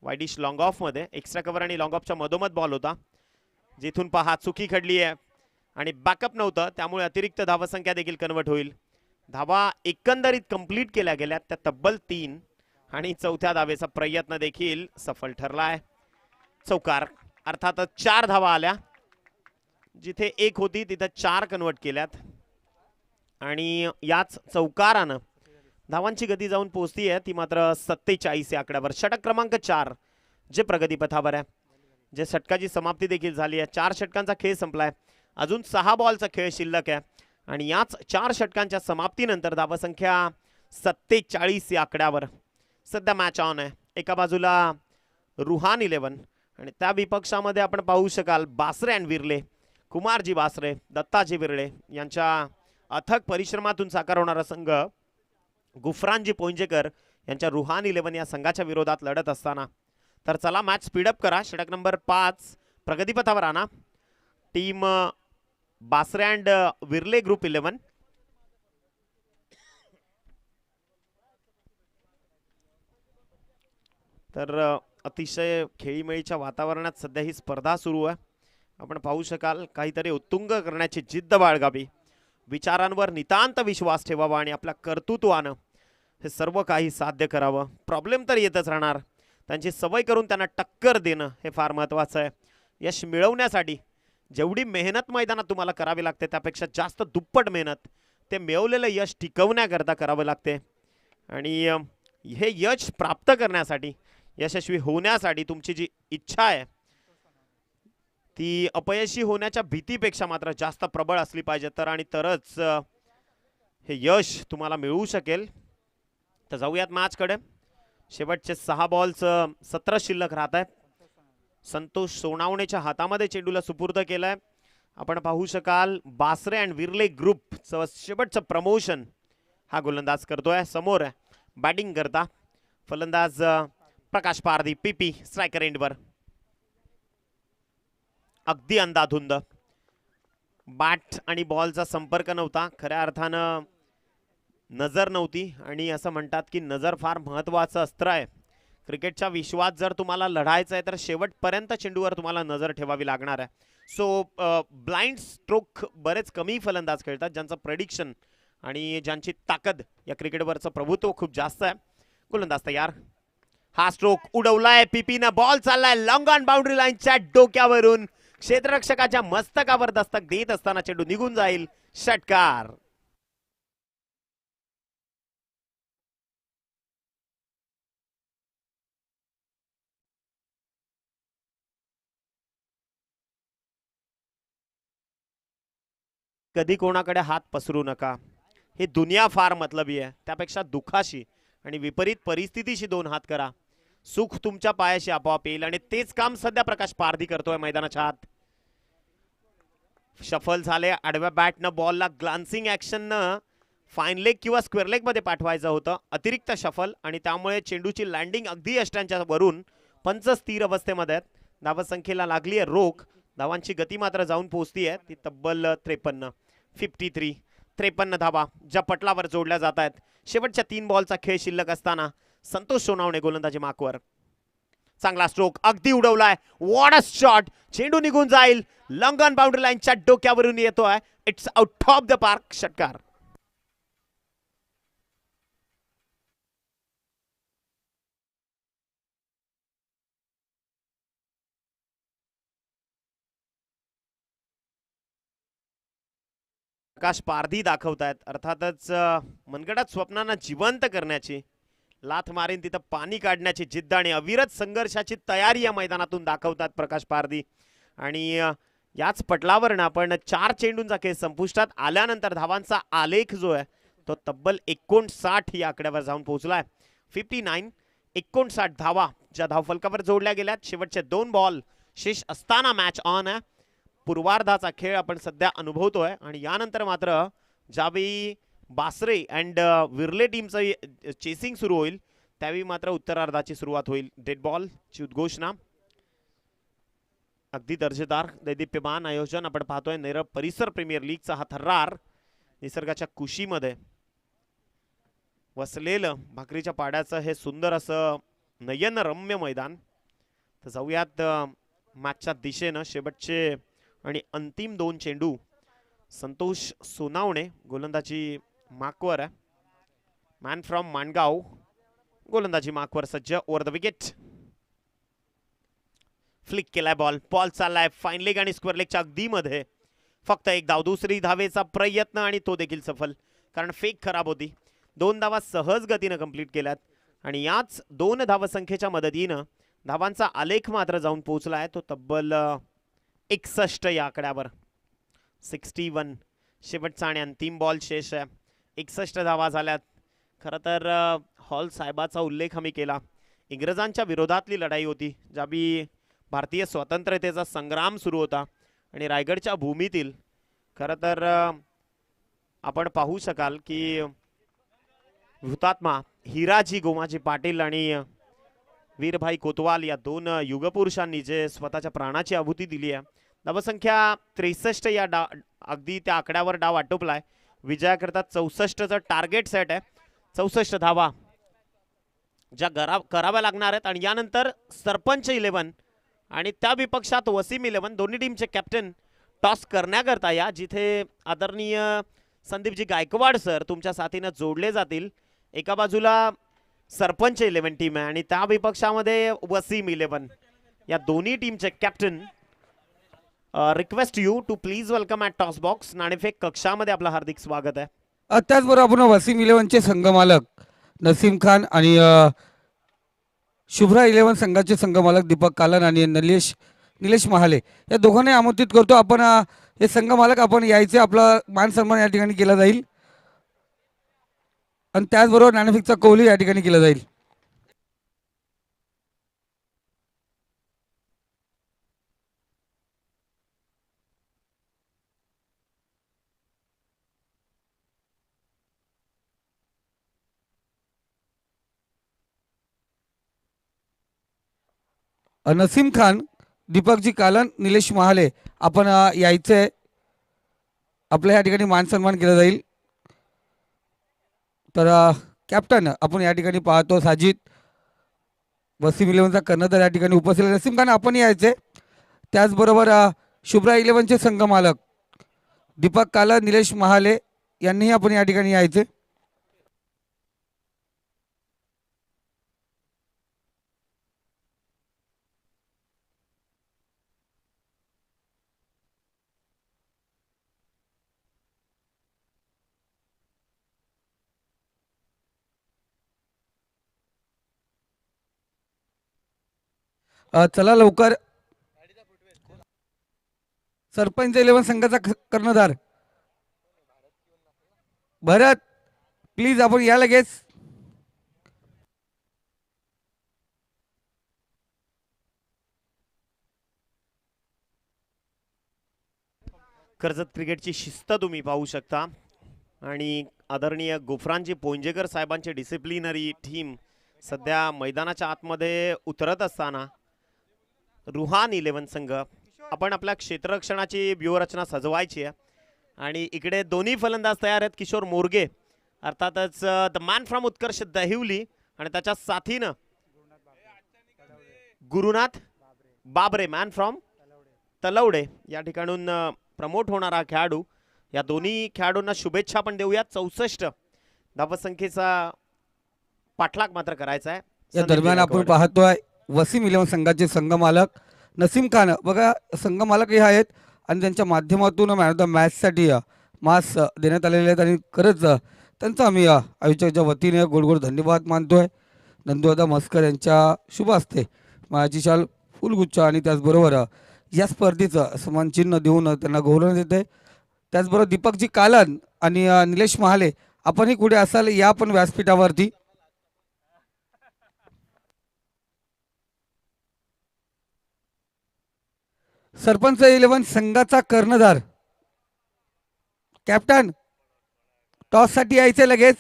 वाईडिश लॉंग ऑफ मध्ये. एक्स्ट्रा कव्हर आणि लॉंग ऑफच्या मधोमध बॉल होता, जिथून पहा चुकी घडली आहे आणि बॅकअप नव्हतं, त्यामुळे अतिरिक्त धावसंख्या देखील कन्वर्ट होईल. धावा एकंदरीत कंप्लीट केल्या गेल्या त्या तब्बल 3 आणि चौथ्या धावेचा प्रयत्न देखील सफल ठरलाय. चौकार. अर्थातच 4 धावा आल्या. जिथे 1 होती तिथे 4 कन्वर्ट केल्यात आणि याच चौकारानं धावांची गती जाऊन पोहोचती आहे ती मात्र 47 या आकड्यावर. षटक क्रमांक 4 जे प्रगतीपथावर आहे, जे षटकाची समाप्ती देखील झाली आहे. 4 षटकांचा खेळ संपलाय. अजून 6 बॉलचा खेळ शिल्लक आहे आणि याच 4 षटकांच्या समाप्तीनंतर धावसंख्या 47 या आकड्यावर सध्या मॅच ऑन आहे. एका बाजूला रुहान 11 आणि त्या विपक्षामध्ये आपण पाहू शकाल बासरे अँड विरले, कुमारजी बासरे, दत्ताजी विरळे यांच्या अथक परिश्रमातून साकार होणारा संघ गुफरानजी पोंजेकर यांच्या रुहान 11 या संघाच्या विरोधात लढत असताना. तर चला मॅच स्पीडअप करा. षटक नंबर 5 प्रगतीपथावर आणा. टीम बासरे अँड विरले ग्रुप 11. तर अतिशय खेळीमेळीच्या वातावरणात सध्या ही स्पर्धा सुरू आहे. आपण पाहू शकाल काहीतरी उत्तुंग करण्याची जिद्द बाळगावी, विचारांवर नितांत विश्वास ठेवावा आणि आपल्या कर्तृत्वानं हे सर्व काही साध्य करावं. प्रॉब्लेम तर येतच राहणार, त्यांची सवय करून त्यांना टक्कर देणं हे फार महत्त्वाचं आहे. यश मिळवण्यासाठी जेवढी मेहनत मैदानात तुम्हाला करावी लागते त्यापेक्षा जास्त दुप्पट मेहनत ते मिळवलेलं यश टिकवण्याकरता करावं लागते. आणि हे यश प्राप्त करण्यासाठी, यशस्वी होण्यासाठी तुमची जी इच्छा आहे ती अपयशी होण्याच्या भीतीपेक्षा मात्र जास्त प्रबळ असली पाहिजे, तरच हे यश तुम्हाला मिळू शकेल. तर जाऊयात मॅचकडे. शेवटचे 6 बॉल्स 17 शिल्लक राहत आहेत. संतोष सोनावणेच्या हातामध्ये चेंडूला सुपूर्द केलाय. आपण पाहू शकाल बासरे अँड विर्ले ग्रुप शेवटचं प्रमोशन हा गोलंदाज करतोय. समोर बॅटिंग करता फलंदाज प्रकाश पारधी, पीपी स्ट्रायकर एंडवर. अगदी अंधाधुंद बॅट आणि बॉलचा संपर्क नव्हता, खऱ्या अर्थानं नजर नव्हती. आणि असं म्हणतात की नजर फार महत्वाचं अस्त्र आहे. क्रिकेटच्या विश्वात जर तुम्हाला लढायचं आहे तर शेवटपर्यंत चेंडूवर तुम्हाला नजर ठेवावी लागणार आहे. सो ब्लाइंड स्ट्रोक बरेच कमी फलंदाज खेळतात ज्यांचं प्रेडिक्शन आणि ज्यांची ताकद या क्रिकेटवरचं प्रभुत्व खूप जास्त आहे. गोलंदाज तयार. हा स्ट्रोक उडवलाय पीपीनं. बॉल चाललाय लॉंग ऑन बाउंड्री लाईनच्या डोक्यावरून. क्षेत्ररक्षकाच्या मस्तकावर दस्तक देत असताना चेंडू निघून जाईल. षटकार. कधी कोणाकडे हात पसरू नका. ही दुनिया फार मतलबी आहे. त्यापेक्षा दुःखाशी आणि विपरीत परिस्थितीशी 2 हात करा. सुख तुमच्या पायाशी आपोआप येईल. आणि तेच काम सध्या प्रकाश पारधी करतोय मैदानाच्या आत. शफल झाले आडव्या बॅटनं. बॉलला ग्लान्सिंग ऍक्शननं फाईन लेग किंवा स्क्वेअर लेग मध्ये पाठवायचं होतं. अतिरिक्त शफल आणि त्यामुळे चेंडूची लँडिंग अगदी यष्ट्यांच्या वरून. पंच स्थिर अवस्थेमध्ये आहेत. धावसंख्येला लागली आहे रोख. धावांची गती मात्र जाऊन पोहोचती ती तब्बल 53. 53 धावा ज्या पटलावर जोडल्या जात आहेत. शेवटच्या 3 बॉलचा खेळ शिल्लक असताना संतोष सोनावणे गोलंदाजी मार्कवर. चांगला स्ट्रोक अगदी उडवलाय. What a shot. चेंडू निघून जाईल. लॉंग ऑन बाउंड्री लाईनच्या डोक्यावरून येतोय. It's out of the park. षटकार. प्रकाश पारधी दाखवतायत. अर्थातच मनगटात स्वप्नांना जिवंत करण्याची, लाथ मारीन तिथं पाणी काढण्याची जिद्द आणि अविरत संघर्षाची तयारी या मैदानातून दाखवतात प्रकाश पारधी. आणि याच पटलावर आपण 4 चेंडूंचा खेळ संपुष्टात आल्यानंतर धावांचा आलेख जो आहे तो तब्बल 59 या आकड्यावर जाऊन पोहोचलाय. 59 59 धावा ज्या धावफलकावर जोडल्या गेल्यात. शेवटचे 2 बॉल शेष असताना मॅच ऑन आहे. पूर्वार्धाचा खेळ आपण सध्या अनुभवतोय. आणि यानंतर मात्र ज्यावेळी बासरे अँड विर्ले टीमचं चेसिंग सुरू होईल त्यावेळी मात्र उत्तरार्धाची सुरुवात होईल. डेड बॉल ची उद्घोषणा. अगदी दर्जेदार दैदिप्यमान आयोजन आपण पाहतोय. नेरळ परिसर प्रीमियर लीगचा हा थर्रार निसर्गाच्या कुशीमध्ये वसलेलं भाकरीच्या पाड्याचं हे सुंदर असं नयनरम्य मैदान. तर जाऊयात मॅचच्या दिशेनं. शेवटचे आणि अंतिम 2 चेंडू. संतोष सोनावणे गोलंदाजी मार्कवर आहे. मॅन फ्रॉम माणगाव गोलंदाजी मार्कवर सज्ज. Over the wicket. फ्लिक केलाय बॉल. बॉल चाललाय फाईन लेग आणि स्क्वेअर लेगच्या अगदी मध्ये. फक्त 1 धाव. दुसरी धावेचा प्रयत्न आणि तो देखील सफल, कारण फेक खराब होती. 2 धावा सहज गतीनं कंप्लीट केल्यात. आणि याच 2 धावसंख्येच्या मदतीनं धावांचा आलेख मात्र जाऊन पोहोचलाय तो तब्बल 61 या आकड्यावर. 61 शेवटचा आणि अंतिम बॉल शेष आहे. 61 धावा झाल्यात. खरं तर हॉल साहेबाचा उल्लेख आम्ही केला. इंग्रजांच्या विरोधातली लढाई होती ज्यावेळी भारतीय स्वतंत्रतेचा संग्राम सुरू होता. आणि रायगडच्या भूमीतील खरं तर आपण पाहू शकाल की हुतात्मा हिराजी गोमाजी पाटील आणि वीरभाई कोतवाल या 2 युगपुरुषांनी जे स्वतःच्या प्राणाची आहुती दिली आहे. धावसंख्या 63 या अगदी त्या आकड्यावर डाव आटोपलाय. विजयाकरता 64चं टार्गेट सेट आहे. 64 धावा ज्या कराव्या लागणार आहेत. आणि यानंतर सरपंच 11 आणि त्या विपक्षात वसीम 11 दोन्ही टीमचे कॅप्टन टॉस करण्याकरता या, जिथे आदरणीय संदीपजी गायकवाड सर तुमच्या साथीनं जोडले जातील. एका बाजूला सरपंच 11 टीम आहे आणि त्या विपक्षामध्ये वसीम 11. या दोन्ही टीमचे कॅप्टन. Request you to please welcome at toss box. नाणेफेक कक्षामध्ये आपलं हार्दिक स्वागत आहे. त्याचबरोबर आपण वसीम 11चे संघमालक नसीम खान आणि शुभ्रा 11 संघाचे संघमालक दीपक कालन आणि निलेश महाले या दोघांनी आमंत्रित करतो. आपण हे संघमालक आपण यायचे. आपला मान सन्मान या ठिकाणी केला जाईल आणि त्याचबरोबर नाणेफेकचा कौल या ठिकाणी केला जाईल. नसीम खान, दीपकजी कालन, निलेश महाले आपण यायचंय. आपल्या या ठिकाणी मान सन्मान केला जाईल. तर कॅप्टन आपण या ठिकाणी पाहतो साजिद वसीम इलेव्हनचा कर्णधार या ठिकाणी उपस्थित आहे. नसीम खान आपण यायचे. त्याचबरोबर शुभ्रा इलेव्हनचे संघ मालक दीपक काला, निलेश महाले यांनीही आपण या ठिकाणी यायचे. चला लवकर. सरपंच इलेव्हन संघाचा कर्णधार भरत, प्लीज आपण या लगेच. कर्जत क्रिकेटची शिस्त तुम्ही पाहू शकता आणि आदरणीय गोफ्रांजी पोंजेकर साहेबांची डिसिप्लिनरी टीम सध्या मैदानाच्या आतमध्ये उतरत असताना रुहान इलेव्हन संघ आपण आपल्या क्षेत्ररक्षणाची व्यूहरचना सजवायची आहे आणि इकडे दोन्ही फलंदाज तयार आहेत. किशोर मोरगे अर्थातच द मॅन फ्रॉम उत्कर्ष दहिवली आणि त्याच्या साथीनं गुरुनाथ बाबरे मॅन फ्रॉम तलवडे या ठिकाणून प्रमोट होणारा खेळाडू. या दोन्ही खेळाडूंना शुभेच्छा पण देऊया. 64 धावसंख्येचा पाठलाग मात्र करायचा आहे. या दरम्यान आपण पाहतोय वसीम इलेव्हन संघाचे संघ मालक नसीम खान बघा संघ मालक हे आहेत आणि त्यांच्या माध्यमातून मॅन ऑफ द मॅचसाठी मास देण्यात आलेले आहेत आणि खरंच त्यांचा आम्ही आयोजकाच्या वतीने गोड गोड धन्यवाद मानतोय. नंदुदादा मस्कर यांच्या शुभ हस्ते माझी शाल फुलगुच्छ आणि त्याचबरोबर या स्पर्धेचं सन्मानचिन्ह देऊन त्यांना गौरवण्यात येते. त्याचबरोबर दीपकजी कालन आणि निलेश महाले आपणही कुठे असाल या पण व्यासपीठावरती. सरपंच इलेव्हन संघाचा कर्णधार कॅप्टन टॉस साठी यायचे लगेच.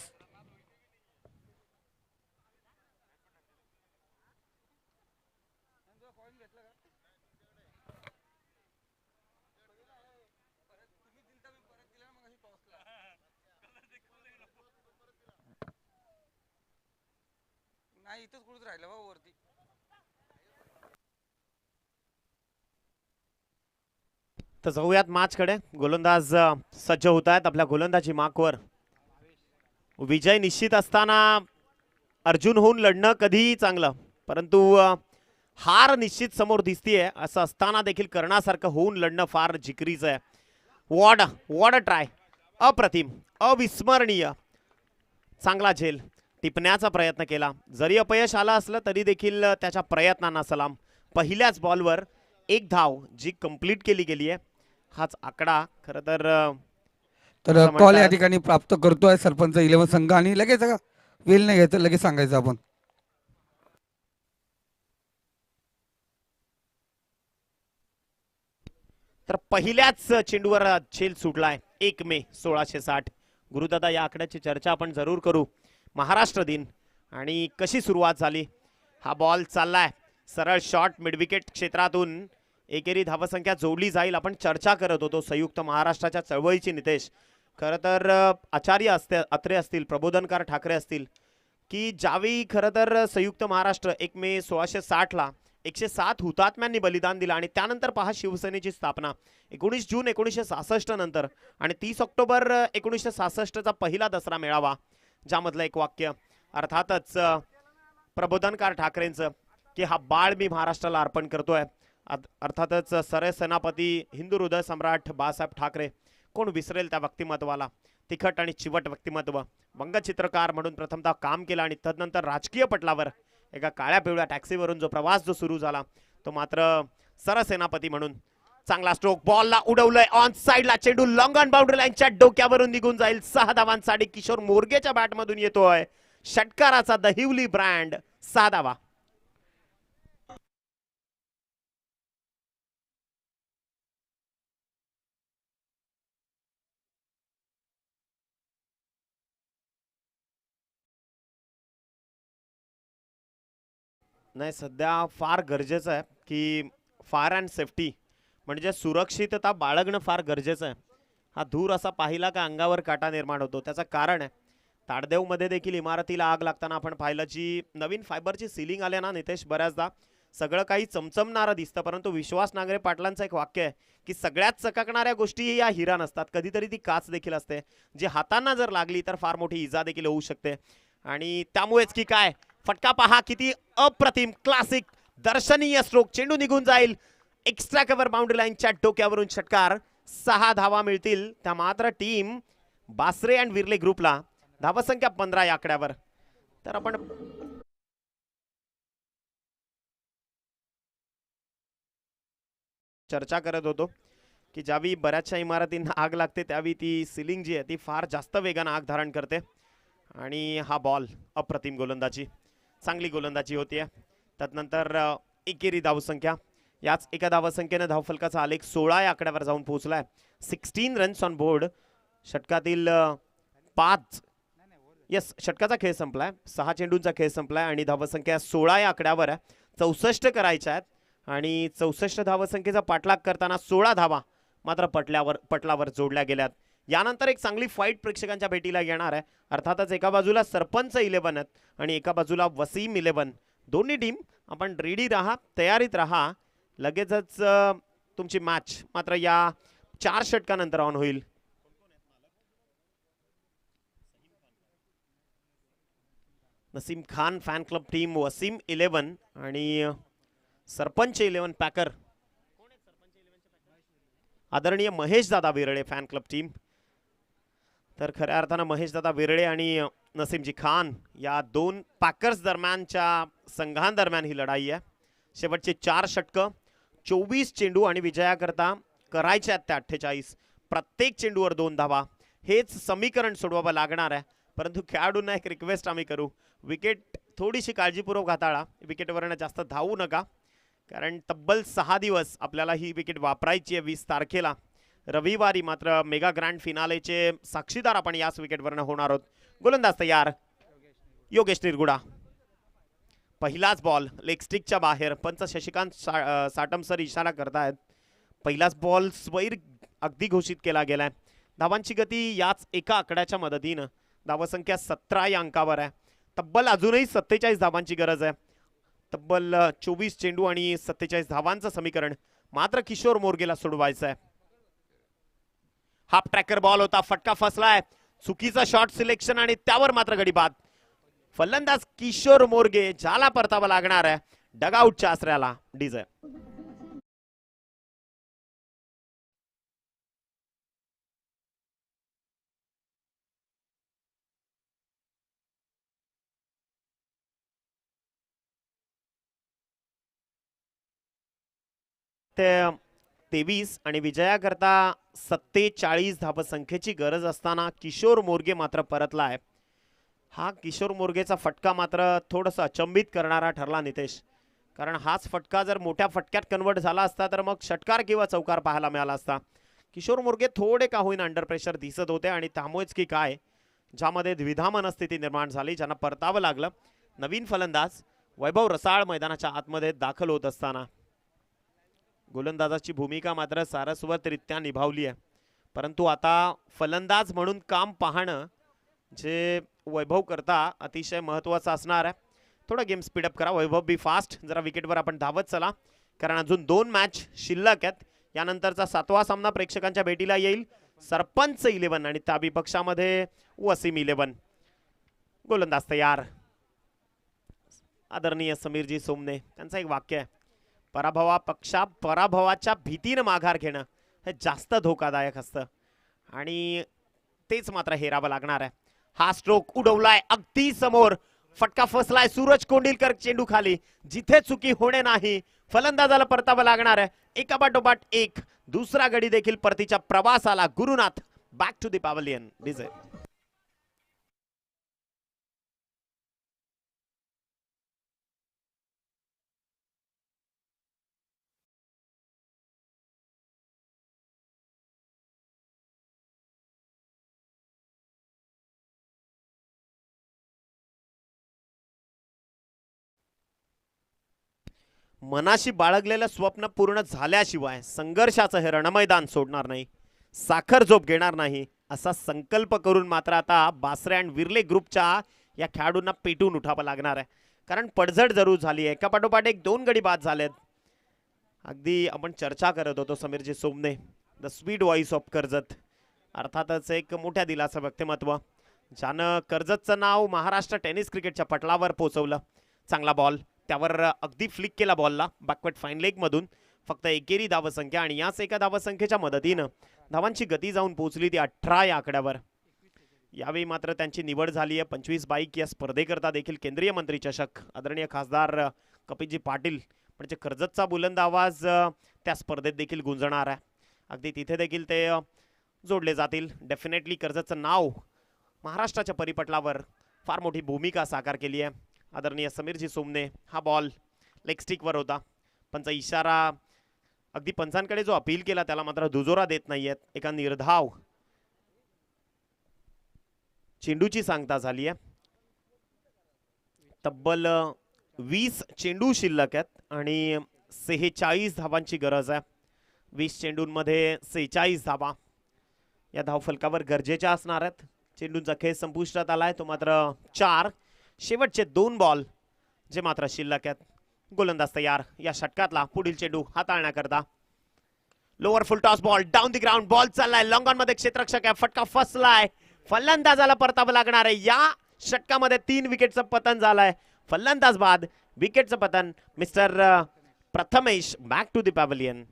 तर जाऊयात मॅचकडे. गोलंदाज सज्ज होत आहेत आपल्या गोलंदाजी मार्कवर. विजय निश्चित असताना अर्जुन होऊन लढणं कधीही चांगलं, परंतु हार निश्चित समोर दिसतीये असं असताना देखील करण्यासारखं होऊन लढणं फार जिकरीचं आहे. वॉट अ ट्राय, अप्रतिम, अविस्मरणीय, चांगला झेल टिपण्याचा प्रयत्न केला. जरी अपयश आलं असलं तरी देखील त्याच्या प्रयत्नांना सलाम. पहिल्याच बॉलवर एक धाव जी कंप्लीट केली गेली आहे. हाच आकडा खरं तर कॉल या ठिकाणी प्राप्त करतोय सरपंच इलेव्हन संघ आणि लगेच वेल नाही घ्यायचं, लगेच सांगायचं आपण. तर पहिल्याच चेंडूवर झेल सुटलाय. 1 मे 1660. गुरुदादा या आकड्याची चर्चा आपण जरूर करू. महाराष्ट्र दिन आणि कशी सुरुवात झाली. हा बॉल चाललाय सरळ शॉट मिडविकेट क्षेत्रातून. एकेरी धावसंख्या जोडली जाईल आपण चर्चा करत होतो संयुक्त महाराष्ट्राच्या चळवळीची. नितेश खरं तर आचार्य अत्रे असतील, प्रबोधनकार ठाकरे असतील की ज्यावेळी खरं तर संयुक्त महाराष्ट्र 1 मे 1660ला 107 हुतात्म्यांनी बलिदान दिलं आणि त्यानंतर पहा शिवसेनेची स्थापना 19 जून 1966 नंतर आणि 30 ऑक्टोबर 1966चा पहिला दसरा मेळावा ज्यामधलं एक वाक्य अर्थातच प्रबोधनकार ठाकरेंचं की हा बाळ मी महाराष्ट्राला अर्पण करतोय. अर्थातच सर सेनापती हिंदू हृदय सम्राट बाळासाहेब ठाकरे. कोण विसरेल त्या व्यक्तिमत्वाला. तिखट आणि चिवट व्यक्तिमत्व. व्यंगचित्रकार म्हणून प्रथमतः काम केलं आणि तदनंतर राजकीय पटलावर एका काळ्या पिवळ्या टॅक्सीवरून जो प्रवास जो सुरू झाला तो मात्र सरसेनापती म्हणून. चांगला स्ट्रोक, बॉलला उडवलंय ऑन साइडला, चेंडू लॉंग ऑन बाउंड्री लाईनच्या डोक्यावरून निघून जाईल. 6 धावांसाठी किशोर मोरगेच्या बॅटमधून येतोय षटकाराचा दहिवली ब्रँड 6 धावा. नाही सध्या फार गरजेचं आहे की फायर अँड सेफ्टी म्हणजे सुरक्षितता बाळगणं फार गरजेचं आहे. हा धूर असा पाहिला का अंगावर काटा निर्माण होतो. त्याचं कारण आहे ताडदेवमध्ये देखील इमारतीला आग लागताना आपण पाहिलं जी नवीन फायबरची सिलिंग आले ना नितेश, बऱ्याचदा सगळं काही चमचमणारं दिसतं, परंतु विश्वास नांगरे पाटलांचं एक वाक्य आहे की सगळ्यात चकाकणाऱ्या गोष्टी या हिरा नसतात, कधीतरी ती काच देखील असते, जी हातांना जर लागली तर फार मोठी इजा देखील होऊ शकते. आणि त्यामुळेच की काय फटका पहा, किती अप्रतिम क्लासिक दर्शनीय स्ट्रोक, चेंडू निघून जाईल एक्स्ट्रा कव्हर बाउंड्री लाईनच्या डोक्यावरून षटकार. 6 धावा मिळतील त्या मात्र टीम बासरे अँड विर्ले ग्रुपला. धावसंख्या 15 या आकड्यावर. तर आपण चर्चा करत होतो की ज्यावेळी बऱ्याचशा इमारतींना आग लागते त्यावेळी ती सिलिंग जी आहे ती फार जास्त वेगानं आग धारण करते. आणि हा बॉल अप्रतिम गोलंदाजी, चांगली गोलंदाजी होतीये. त्यानंतर एकेरी धावसंख्या, याच एका धावसंख्येने धावफलकाचा आलेख 16 या आकड्यावर जाऊन पोहोचलाय. 16 रन्स ऑन बोर्ड. षटकातील 5 यस षटकाचा खेळ संपलाय, 6 चेंडूंचा खेळ संपलाय आणि धावसंख्या 16 या आकड्यावर आहे. 64 करायच्या आहेत आणि 64 धावसंख्येचा पाठलाग करताना 16 धावा मात्र पटलावर जोडल्या गेल्यात. यानंतर एक चांगली फाईट प्रेक्षकांच्या भेटीला येणार आहे. अर्थातच एका बाजूला सरपंच 11 आहेत आणि एका बाजूला वसीम 11. दोन्ही टीम आपण रेडी राहा, तयारीत राहा. लगेचच तुमची मॅच मात्र या 4 षटकानंतर ऑन होईल. Naseem Khan fan club team, Waseem 11 आणि सरपंच 11 पॅकर आदरणीय महेश दादा विरळे फॅन क्लब टीम. तर खऱ्या अर्थानं महेश दादा विरळे आणि नसीमजी खान या दोन पॅकर्स दरम्यानच्या संघांदरम्यान ही लढाई आहे. शेवटचे 4 षटकं, 24 चेंडू आणि विजयाकरता करायचे आहेत त्या 48. प्रत्येक चेंडूवर 2 धावा, हेच समीकरण सोडवावं लागणार आहे. परंतु खेळाडूंना एक रिक्वेस्ट आम्ही करू, विकेट थोडीशी काळजीपूर्वक हाताळा, विकेटवरनं जास्त धावू नका, कारण तब्बल 6 दिवस आपल्याला ही विकेट वापरायची आहे. 20 तारखेला रविवारी मात्र मेगा ग्रँड फिनालेचे साक्षीदार आपण याच विकेटवरनं होणार आहोत. गोलंदाज तयार योगेश निरगुडा. पहिलाच बॉल लेग स्टिकच्या बाहेर. पंच शशिकांत साटमसर इशारा करतायत. पहिलाच बॉल स्वैर अगदी घोषित केला गेलाय. धावांची गती याच एका आकड्याच्या मदतीनं धावसंख्या 17 या अंकावर आहे. तब्बल अजूनही 47 धावांची गरज आहे. तब्बल 24 चेंडू आणि 47 धावांचं समीकरण मात्र किशोर मोर्गेला सोडवायचं आहे. हाफ ट्रॅकर बॉल होता, फटका फसलाय, चुकीचा शॉट सिलेक्शन आणि त्यावर मात्र गडी बाद. फलंदाज किशोर मोर्गे ज्याला परतावा लागणार आहे डगआउटच्या आसऱ्याला. डीजे ते 23 आणि विजयाकरता 47 धावसंख्येची गरज असताना किशोर मोर्गे मात्र परतला आहे. हा किशोर मोर्गेचा फटका मात्र थोडंसं अचंबित करणारा ठरला नितेश, कारण हाच फटका जर मोठ्या फटक्यात कन्वर्ट झाला असता तर मग षटकार किंवा चौकार पाहायला मिळाला असता. किशोर मोर्गे थोडे का होईना अंडर प्रेशर दिसत होते आणि त्यामुळेच की काय ज्यामध्ये द्विधा मनस्थिती निर्माण झाली, ज्यांना परतावं लागलं. नवीन फलंदाज वैभव रसाळ मैदानाच्या आतमध्ये दाखल होत असताना गोलंदाजाची भूमिका मात्र सारस्वतरित्या निभावली आहे, परंतु आता फलंदाज म्हणून काम पाहणं जे वैभव करता अतिशय महत्त्वाचं असणार आहे. थोडा गेम स्पीडअप करा वैभव, बी फास्ट. जरा विकेटवर आपण धावत चला, कारण अजून 2 मॅच शिल्लक आहेत. यानंतरचा 7वा सामना प्रेक्षकांच्या भेटीला येईल. सरपंच 11 आणि त्या विपक्षामध्ये वसीम 11. गोलंदाज तयार आदरणीय समीरजी सोमने. त्यांचं एक वाक्य आहे, पराभवाच्या भीतीनं माघार घेणं हे जास्त धोकादायक असतं आणि तेच मात्र हेरावं लागणार आहे. हा स्ट्रोक उडवलाय अगदी समोर, फटका फसलाय. सूरज कोंडिलकर चेंडू खाली, जिथे चुकी होणे नाही. फलंदाजाला परतावं लागणार आहे. एकापाठोपाठ एक दुसरा गडी देखील परतीच्या प्रवासाला. Gurunath back to the pavilion. DJ मनाशी बाळगलेलं स्वप्न पूर्ण झाल्याशिवाय संघर्षाचं हे रणमैदान सोडणार नाही, साखर झोप घेणार नाही असा संकल्प करून मात्र आता बासरे अँड विर्ले ग्रुपच्या या खेळाडूंना पेटून उठावं लागणार आहे. कारण पडझड जरूर झाली आहे, एका पाठोपाठ एक 2 गडी बाद झालेत. अगदी आपण चर्चा करत होतो समीरजी Somne, the sweet voice of Karjat, अर्थातच एक मोठ्या दिलाचं व्यक्तिमत्व ज्यानं कर्जतचं नाव महाराष्ट्र टेनिस क्रिकेटच्या पटलावर पोहोचवलं. चांगला बॉल, त्यावर अगदी फ्लिक केला बॉलला बॅकवर्ड फाईन लेग मधून. फक्त एकेरी धावसंख्या आणि याच एका धावसंख्येच्या मदतीनं धावांची गती जाऊन पोहोचली ती 18 या आकड्यावर. यावेळी मात्र त्यांची निवड झाली आहे 25 बाईक या स्पर्धेकरता देखील केंद्रीय मंत्री चषक. आदरणीय खासदार कपिलजी पाटील म्हणजे कर्जतचा बुलंद आवाज त्या स्पर्धेत देखील गुंजणार आहे. अगदी तिथे देखील ते जोडले जातील. डेफिनेटली कर्जतचं नाव महाराष्ट्राच्या परिपटलावर फार मोठी भूमिका साकार केली आहे. आदरणीय समीरजी सोमने, हा बॉल लेग स्टिकवर होता, पंच इशारा अगदी पंचांकडे जो अपील केला त्याला मात्र दुजोरा देत नाहीयेत. एका निर्धाव चेंडूची सांगता झाली आहे. तब्बल 20 चेंडू शिल्लक आहेत आणि 46 धावांची गरज आहे. 20 चेंडूंमध्ये 46 धावा या धावफलकावर गरजेच्या असणार आहेत. चेंडूंचा खेळ संपुष्टात आलाय, तो मात्र 4. शेवटचे 2 बॉल जे मात्र शिल्लक आहेत. गोलंदाज तयार या षटकातला पुढील चेंडू हाताळण्याकरता. Lower full toss ball down the ground, ball चाललाय लॉंग ऑन मध्ये, क्षेत्ररक्षक आहे, फटका फसलाय. फलंदाजाला परतावं लागणार आहे. या षटकामध्ये 3 विकेटचं पतन झालंय. फलंदाज बाद, विकेटचं पतन. Mister Prathamesh back to the pavilion.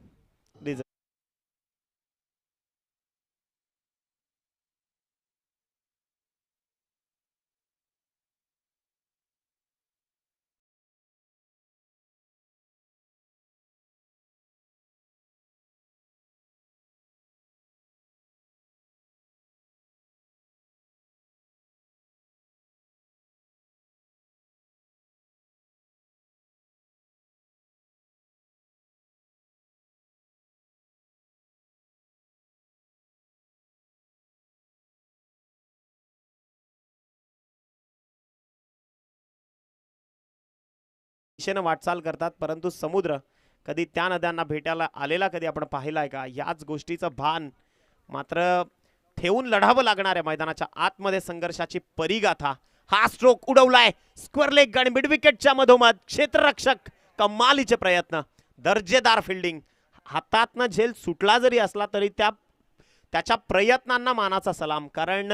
दिशेनं वाटचाल करतात, परंतु समुद्र कधी त्या नद्यांना भेटायला आलेला कधी आपण पाहिलाय का? याच गोष्टीचं भान मात्र ठेवून लढावं लागणार आहे. मैदानाच्या आतमध्ये संघर्षाची परिगाथा. हा स्ट्रोक उडवलाय स्क्वेअर लेग आणि मिड विकेटच्या मधोमध. क्षेत्ररक्षक कमालीचे प्रयत्न, दर्जेदार फिल्डिंग. हातातनं झेल सुटला जरी असला तरी त्याच्या प्रयत्नांना मानाचा सलाम. कारण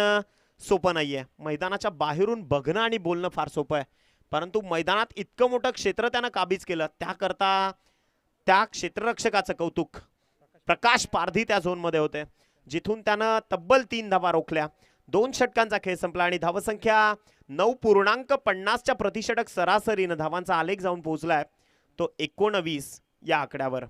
सोपं नाहीये. मैदानाच्या बाहेरून बघणं आणि बोलणं फार सोपं आहे, परंतु मैदानात इतकं मोठं क्षेत्र त्यानं काबीज केलं, त्याकरता त्या क्षेत्ररक्षकाचं कौतुक. प्रकाश पारधी त्या झोनमध्ये होते, जिथून त्यानं तब्बल 3 धावा रोखल्या. 2 षटकांचा खेळ संपला आणि धावसंख्या 9.50च्या प्रतिषटक सरासरीनं धावांचा आलेख जाऊन पोहोचलाय तो 19 या आकड्यावर.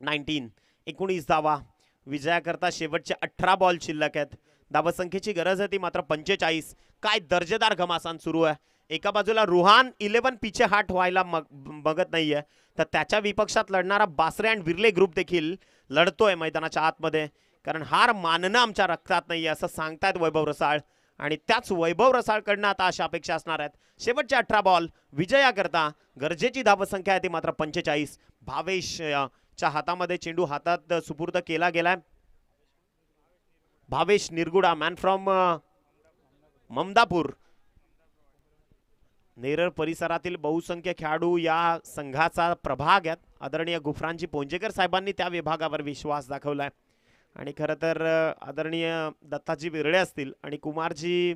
19 धावा. विजयाकरता शेवटचे 18 बॉल शिल्लक आहेत. धावसंख्येची गरज आहे ती मात्र 45. काय दर्जेदार घमासान सुरू आहे. एका बाजूला रुहान 11 पिछे हाट व्हायला बघत नाहीये, तर त्याच्या विपक्षात लढणारा बासरे अँड विर्ले ग्रुप देखील लढतोय मैदानाच्या आतमध्ये. कारण हार मानणं आमच्या रक्तात नाहीये असं सांगतायत वैभव रसाळ, आणि त्याच वैभव रसाळकडनं आता अशा अपेक्षा असणार आहेत. शेवटचे 18 बॉल विजयाकरता गरजेची धावसंख्या आहे ती मात्र 45. भावेशच्या हातामध्ये चेंडू हातात सुपूर्द केला गेलाय. Bhavesh Nirguda, man from Mamdapur. नेरळ परिसरातील बहुसंख्य खेळाडू या संघाचा प्रभाग आहेत. आदरणीय गुफरानजी पोंजेकर साहेबांनी त्या विभागावर विश्वास दाखवलाय. आणि खरं तर आदरणीय दत्ताजी विरळे असतील आणि कुमारजी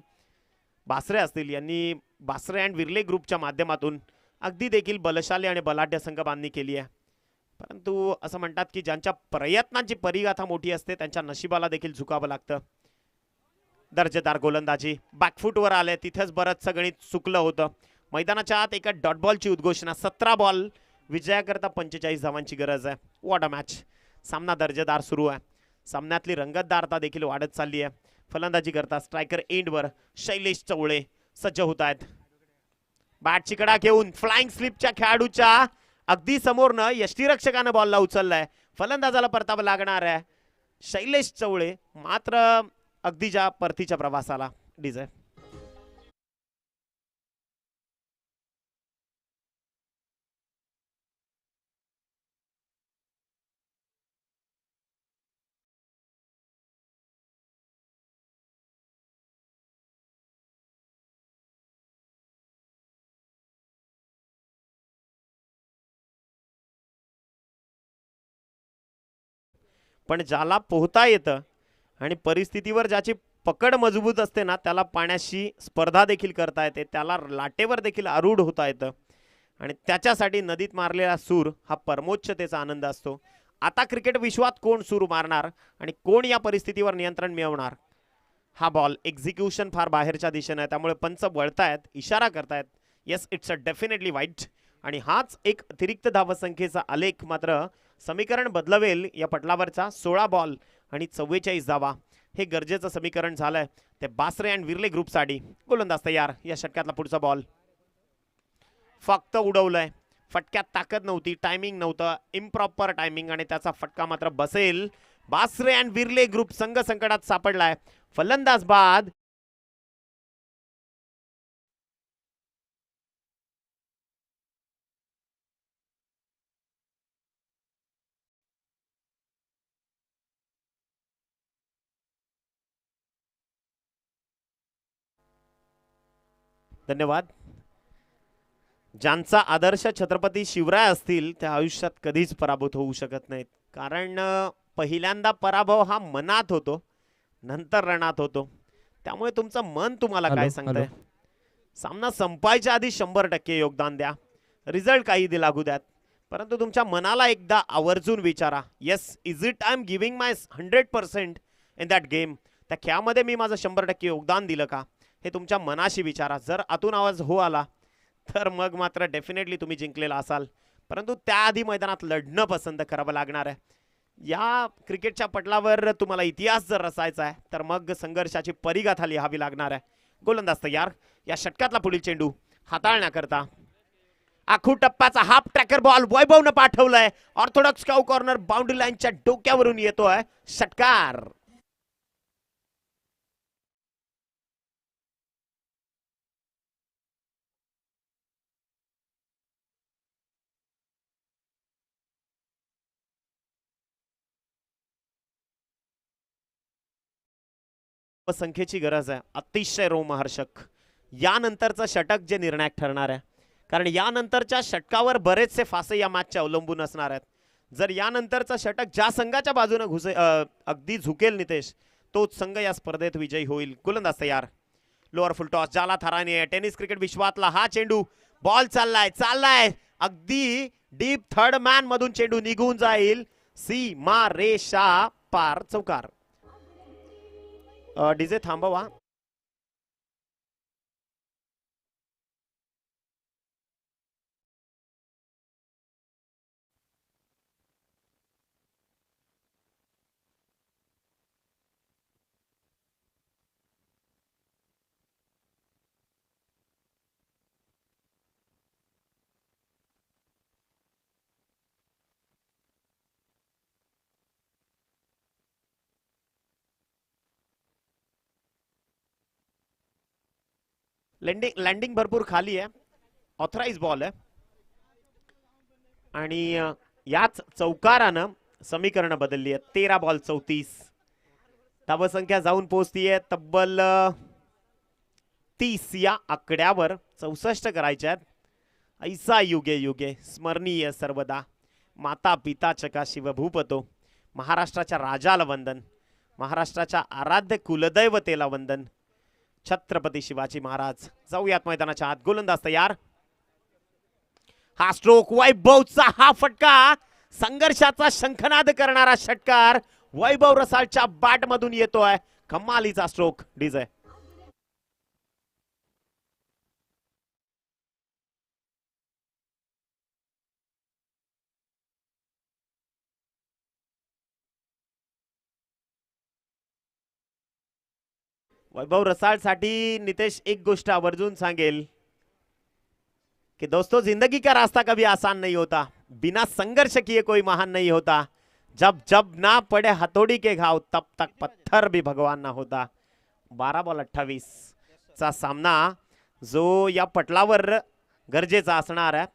बासरे असतील यांनी बासरे अँड विर्ले ग्रुपच्या माध्यमातून अगदी देखील बलशाली आणि बलाढ्य संघ बांधणी केली आहे. परंतु असं म्हणतात की ज्यांच्या प्रयत्नांची परिगाथा मोठी असते त्यांच्या नशिबाला देखील झुकावं लागतं. दर्जेदार गोलंदाजी, बॅकफुटवर आले, तिथेच बरंचसं गणित चुकलं होतं. मैदानाच्या आत एका डॉट बॉलची उद्घोषणा. 17 बॉल विजयाकरता 45 धावांची गरज आहे. What a match. सामना दर्जेदार सुरू आहे. सामन्यातली रंगतदारता देखील वाढत चालली आहे. फलंदाजी करता स्ट्रायकर एंडवर शैलेश चवळे सज्ज होत आहेत. बॅटची कडा घेऊन फ्लाइंग स्लिपच्या खेळाडूच्या अगदी समोरनं यष्टीरक्षकानं बॉलला उचललाय. फलंदाजाला परतावं लागणार आहे. शैलेश चवळे मात्र अगदीच्या परतीच्या प्रवासाला डिझाय. पण ज्याला पोहता येतं आणि परिस्थितीवर ज्याची पकड मजबूत असते ना, त्याला पाण्याशी स्पर्धा देखील करता येते, त्याला लाटेवर देखील आरूढ होता येतं आणि त्याच्यासाठी नदीत मारलेला सूर हा परमोच्चतेचा आनंद असतो. आता क्रिकेट विश्वात कोण सूर मारणार आणि कोण या परिस्थितीवर नियंत्रण मिळवणार? हा बॉल एक्झिक्युशन फार बाहेरच्या दिशेने आहे, त्यामुळे पंच वळतायत, इशारा करतायत. येस, इट्स अ डेफिनेटली वाईट. आणि हाच एक अतिरिक्त धावसंख्येचा आलेख मात्र समीकरण बदलवेल या पटलावरचा. 16 बॉल आणि 44 धावा हे गरजेचं समीकरण झालंय ते बासरे अँड विर्ले ग्रुपसाठी. गोलंदाज तयार. या षटकातला पुढचा बॉल फक्त उडवलंय. फटक्यात ताकद नव्हती, टायमिंग नव्हतं, इम्प्रॉपर टायमिंग आणि त्याचा फटका मात्र बसेल. बासरे अँड विर्ले ग्रुप संघ संकटात सापडलाय. फलंदाज बाद. धन्यवाद. ज्यांचा आदर्श छत्रपती शिवराय असतील त्या आयुष्यात कधीच पराभूत होऊ शकत नाहीत. कारण पहिल्यांदा पराभव हा मनात होतो, नंतर रणात होतो. त्यामुळे तुमचं मन तुम्हाला काय सांगतंय? सामना संपायच्या आधी 100% योगदान द्या. रिझल्ट काही लागू द्यात, परंतु तुमच्या मनाला एकदा आवर्जून विचारा, yes, is it I am giving my 100% in that game? त्या खेळामध्ये मी माझं 100% योगदान दिलं का? हे तुमच्या मनाशी विचारा. जर आतून आवाज हो आला तर मग मात्र डेफिनेटली तुम्ही जिंकलेला असाल. परंतु त्याआधी मैदानात लढणं पसंत करावं लागणार आहे. या क्रिकेटच्या पटलावर तुम्हाला इतिहास जर रचायचा आहे तर मग संघर्षाची परिगाथा लिहावी लागणार आहे. गोलंदाज तयार. या षटकातला पुढील चेंडू हाताळण्याकरता आखू टप्प्याचा हाफ ट्रॅकर बॉल वैभवनं पाठवलाय. ऑर्थोडॉक्स काऊ कॉर्नर बाउंड्री लाईनच्या डोक्यावरून येतोय. षटकार. संख्येची गरज आहे, अतिशय रोमहर्षक. यानंतरचं षटक जे निर्णायक ठरणार आहे, कारण यानंतरच्या षटकावर बरेचसे फासे या मॅचचे अवलंबून असणार आहेत. जर यानंतरचं षटक ज्या संघाच्या बाजूने अगदी झुकेल नितेश, तोच संघ या स्पर्धेत विजयी होईल. गोलंदाज तयार. लोअर फुल टॉस ज्याला थराने. टेनिस क्रिकेट विश्वातला हा चेंडू. बॉल चाललाय अगदी डीप थर्ड मॅन मधून चेंडू निघून जाईल. सीमा रेषा पार. चौकार. डीजे थांबवा. लँडिंग भरपूर खाली आहे. ऑथराइज बॉल आहे आणि याच चौकारानं समीकरण बदलली आहे. 13 बॉल 34. धावसंख्या जाऊन पोहोचतीये तब्बल 30 या आकड्यावर. 64 करायच्या आहेत. ऐसा युगे युगे स्मरणीय सर्वदा. माता पिता चका शिवभूपतो. महाराष्ट्राच्या राजाला वंदन. महाराष्ट्राच्या आराध्य कुलदैवतेला वंदन. छत्रपती शिवाजी महाराज. जाऊयात मैदानाच्या आत. गोलंदाज तयार. हा स्ट्रोक वैभवचा. हा फटका संघर्षाचा शंखनाद करणारा षटकार वैभव रसाळच्या बॅट मधून येतोय. कमालीचा स्ट्रोक. डीजे. वैभव रसाळसाठी नितेश एक गोष्ट आवर्जून सांगेल कि दोस्तों, जिंदगी का रास्ता कभी आसान नहीं होता. बिना संघर्ष किए कोई महान नहीं होता. जब जब ना पड़े हथौड़ी के घाव तब तक पत्थर भी भगवान ना होता. 12 बॉल 28 चा सामना जो या पटलावर गरजेचा असणार आहे.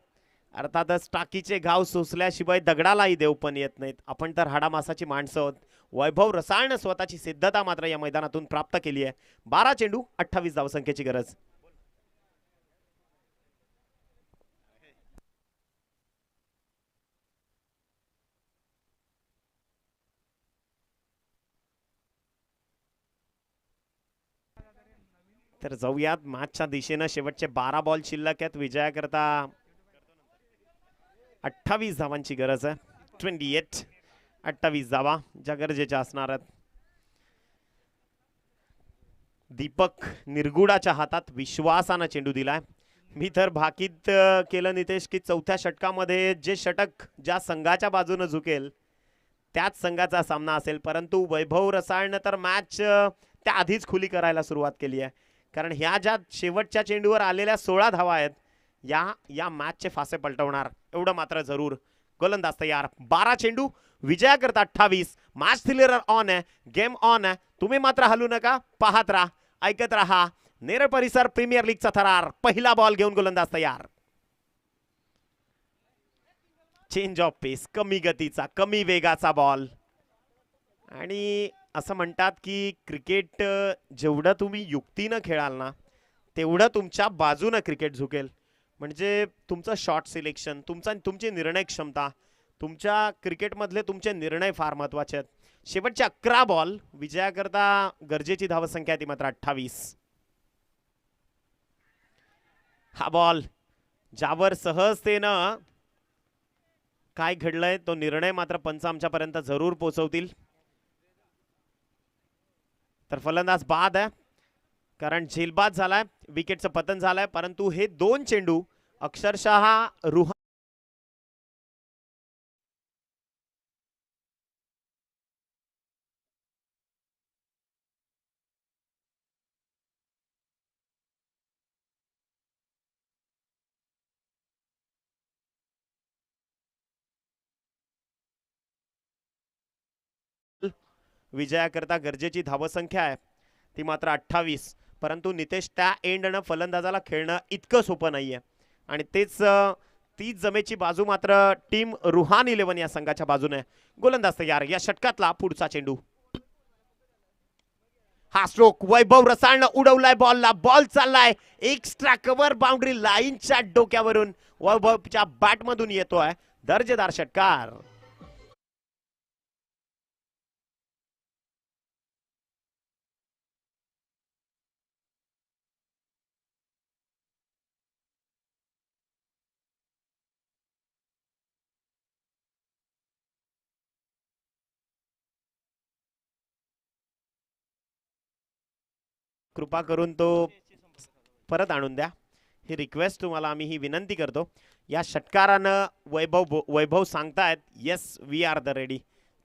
अर्थातच टाकीचे घाव सोसल्याशिवाय दगडालाही देव पण येत नाहीत. आपण तर हाडामासाची माणसं आहोत. वैभव रसाळने स्वतःची सिद्धता मात्र या मैदानातून प्राप्त केली आहे. 12 चेंडू 28 धावसंख्येची गरज. तर जाऊयात मॅचच्या दिशेनं. शेवटचे 12 बॉल शिल्लक आहेत. विजयाकरता 28 धावांची गरज आहे. 28 28 धावा ज्या गरजेच्या असणार आहेत. दीपक निरगुडाच्या हातात विश्वासानं चेंडू दिलाय. मी तर भाकीत केलं नितेश की चौथ्या षटकामध्ये जे षटक ज्या संघाच्या बाजूने झुकेल त्याच संघाचा सामना असेल. परंतु वैभव रसाळनं तर मॅच त्या आधीच खुली करायला सुरुवात केली आहे. कारण ह्या ज्या शेवटच्या चेंडूवर आलेल्या 16 धावा आहेत या मॅचचे फासे पलटवणार एवढं मात्र जरूर. गोलंदाज तयार. 12 चेंडू विजयाकरता 28. मॅच थ्रिलर ऑन आहे. गेम ऑन आहे. तुम्ही मात्र हलू नका. पाहत राहा, ऐकत राहा. नेरळ परिसर प्रीमियर लीगचा थरार. पहिला बॉल घेऊन गोलंदाज तयार. चेंज ऑफ पेस, कमी गतीचा, कमी वेगाचा बॉल. आणि असं म्हणतात की क्रिकेट जेवढं तुम्ही युक्तीनं खेळाल ना तेवढं तुमच्या बाजूनं क्रिकेट झुकेल. म्हणजे तुमचं शॉट सिलेक्शन, तुमची निर्णय क्षमता, तुमच्या क्रिकेटमधले तुमचे निर्णय फार महत्वाचे आहेत. शेवटचे 11 बॉल विजयाकरता गरजेची धावसंख्या ती मात्र 28. हा बॉल ज्यावर सहजतेनं काय घडलंय तो निर्णय मात्र पंच आमच्यापर्यंत जरूर पोहोचवतील. तर फलंदाज बाद आहे कारण झेलबाद झालाय, विकेटचं पतन झालंय. परंतु हे 2 चेंडू अक्षरशः रुहा विजयाकरता गरजेची धावसंख्या आहे ती मात्र 28. परंतु नितेश त्या एंडनं फलंदाजाला खेळणं इतकं सोपं नाहीये. आणि तीच जमेची बाजू मात्र टीम रुहान 11 या संघाच्या बाजूने. गोलंदाज तयार. या षटकातला पुढचा चेंडू. हा स्ट्रोक वैभव रसाळनं उडवलाय बॉलला. बॉल चाललाय एक्स्ट्रा कव्हर बाउंड्री लाईनच्या डोक्यावरून वैभवच्या बॅटमधून येतोय. दर्जेदार षटकार. कृपा करून तो परत आणून द्या ही रिक्वेस्ट तुम्हाला आम्ही ही विनंती करतो. या षटकारानं वैभव सांगतायत yes we are the ready.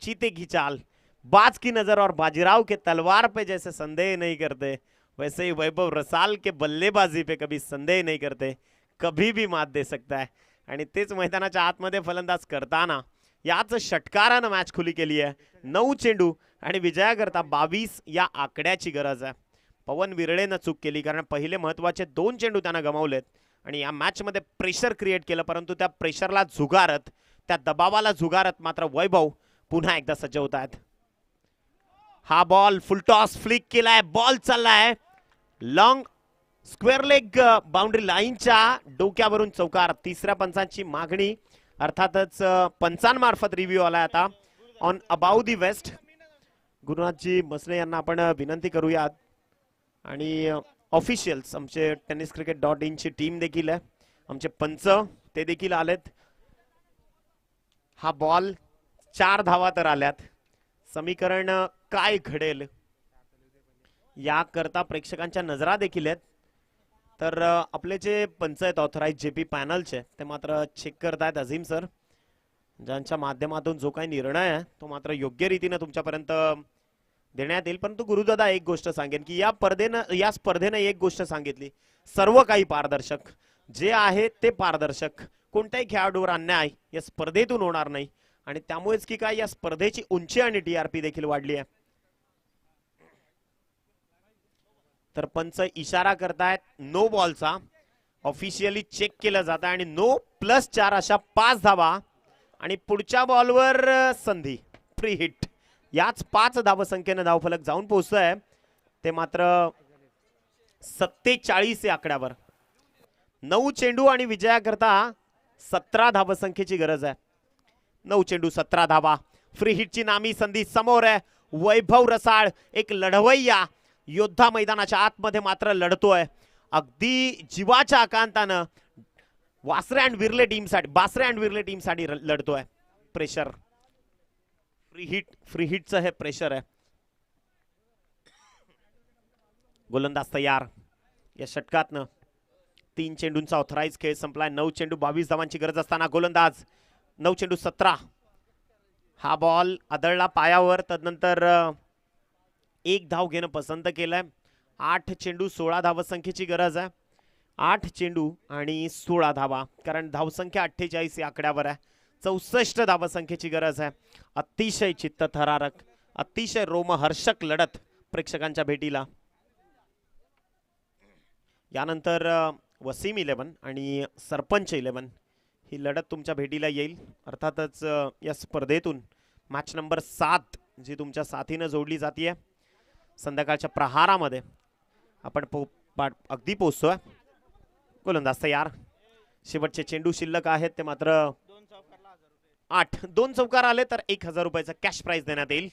चीते की चाल, बाज की नजर और बाजीराव के तलवार पे जैसे संदेह नहीं करते वैसे ही वैभव रसाल के बल्लेबाजी पे कभी संदेह नहीं करते. कभी भी मात दे सकता है. आणि तेच मैदानाच्या आतमध्ये फलंदाज करताना याच षटकारानं मॅच खुली केली आहे. 9 चेंडू आणि विजयाकरता 22 या आकड्याची गरज आहे. पवन विरळेनं चूक केली कारण पहिले महत्वाचे 2 चेंडू त्यांना गमावलेत आणि या मॅच मध्ये प्रेशर क्रिएट केलं. परंतु त्या प्रेशरला झुगारत, त्या दबावाला झुगारत मात्र वैभव पुन्हा एकदा सज्ज होत आहेत. हा बॉल फुल टॉस फ्लिक केलाय. बॉल चाललाय लॉंग स्क्वेअर लेग बाउंड्री लाईनच्या डोक्यावरून चौकार. तिसऱ्या पंचांची मागणी अर्थातच पंचांमार्फत रिव्ह्यू आलाय आता ऑन अबाउ दी वेस्ट. गुरुनाथजी मसले यांना आपण विनंती करूयात. आणि ऑफिशियल्स आमचे tenniscricket.in ची टीम देखील आहे, आमचे पंच ते देखील आलेत. हा बॉल 4 धावा तर आल्यात. समीकरण काय घडेल याकरता प्रेक्षकांच्या नजरा देखील आहेत. तर आपले जे पंच आहेत ऑथराइज जेपी पॅनलचे ते मात्र चेक करतायत अझीम सर, ज्यांच्या माध्यमातून जो काही निर्णय आहे तो मात्र योग्य रीतीने तुमच्यापर्यंत देण्यात येईल. परंतु गुरुदादा एक गोष्ट सांगेन की या स्पर्धेनं एक गोष्ट सांगितली, सर्व काही पारदर्शक जे आहे ते पारदर्शक. कोणत्याही खेळाडूवर अन्याय या स्पर्धेतून होणार नाही आणि त्यामुळेच की काय या स्पर्धेची उंची आणि टीआरपी देखील वाढली आहे. तर पंच इशारा करतायत नो बॉलचा. ऑफिशियली चेक केलं जातं आणि नो +4 अशा 5 धावा आणि पुढच्या बॉलवर संधी फ्री हिट. याच 5 धावसंख्येनं धावफलक जाऊन पोहोचतोय ते मात्र 47 या आकड्यावर. 9 चेंडू आणि विजयाकरता 17 धावसंख्येची गरज आहे. 9 चेंडू 17 धावा. फ्री हिटची नामी संधी समोर आहे. वैभव रसाळ एक लढवय्या योद्धा मैदानाच्या आतमध्ये मात्र लढतोय अगदी जीवाच्या आकांतानं बासरे अँड विर्ले टीमसाठी लढतोय. प्रेशर फ्री हिटचं हे प्रेशर आहे. गोलंदाज तयार. या षटकातनं 3 चेंडूंचा ऑथराइज खेळ संपलाय. 9 चेंडू 22 धावांची गरज असताना गोलंदाज 9 चेंडू 17. हा बॉल आदळला पायावर. तदनंतर 1 धाव घेणं पसंत केलंय. 8 चेंडू 16 धावसंख्येची गरज आहे. 8 चेंडू आणि 16 धावा, कारण धावसंख्या 48 या आकड्यावर आहे. 64 धावसंख्येची गरज आहे. अतिशय चित्तथरारक, अतिशय रोमहर्षक लढत प्रेक्षकांच्या भेटीला. यानंतर वसीम 11 आणि सरपंच 11 ही लढत तुमच्या भेटीला येईल. अर्थातच या स्पर्धेतून मॅच नंबर 7 जी तुमच्या साथीनं जोडली जाते संध्याकाळच्या प्रहारामध्ये आपण अगदी पोहोचतोय. गोलंदाज तयार. शेवटचे चेंडू शिल्लक आहेत ते मात्र 8. 2 चौकार आले तर 1000 रुपयाचा कॅश प्राइज देण्यात येईल.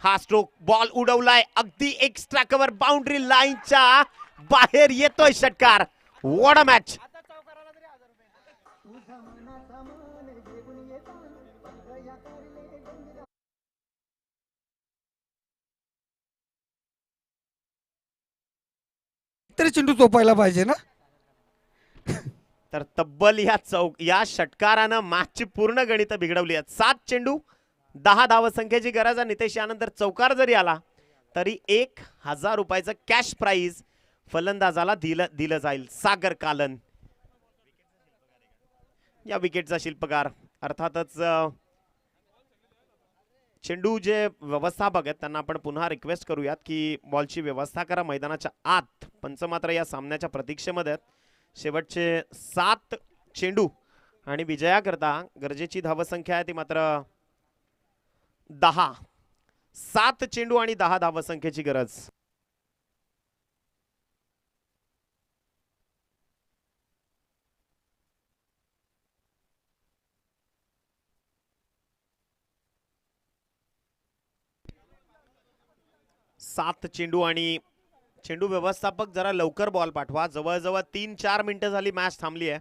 हा स्ट्रोक बॉल उडवलाय अगदी एक्स्ट्रा कव्हर बाउंड्री लाईनच्या बाहेर येतोय षटकार. What a match. तरी चेंडू चोपायला पाहिजे ना. तर तब्बल या षटकारानं मॅचची पूर्ण गणित बिघडवली आहेत. 7 चेंडू 10 धावसंख्येची गरज आहे. नितेश यानंतर चौकार जरी आला तरी 1000 रुपयाचं कॅश प्राइज फलंदाजाला दिलं जाईल. सागर कालन या विकेटचा शिल्पकार. अर्थातच चेंडू जे व्यवस्थापक आहेत त्यांना आपण पुन्हा रिक्वेस्ट करूयात की बॉलची व्यवस्था करा मैदानाच्या आत. पंच मात्र या सामन्याच्या प्रतीक्षेमध्ये आहेत. शेवटचे 7 चेंडू आणि विजयाकरता गरजेची धावसंख्या आहे ती मात्र 10. 7 चेंडू आणि 10 धावसंख्येची गरज. सात चेंडू आणि चेंडू व्यवस्थापक जरा लवकर बॉल पाठवा. जवळजवळ 3-4 मिनिटं झाली मॅच थांबली आहे.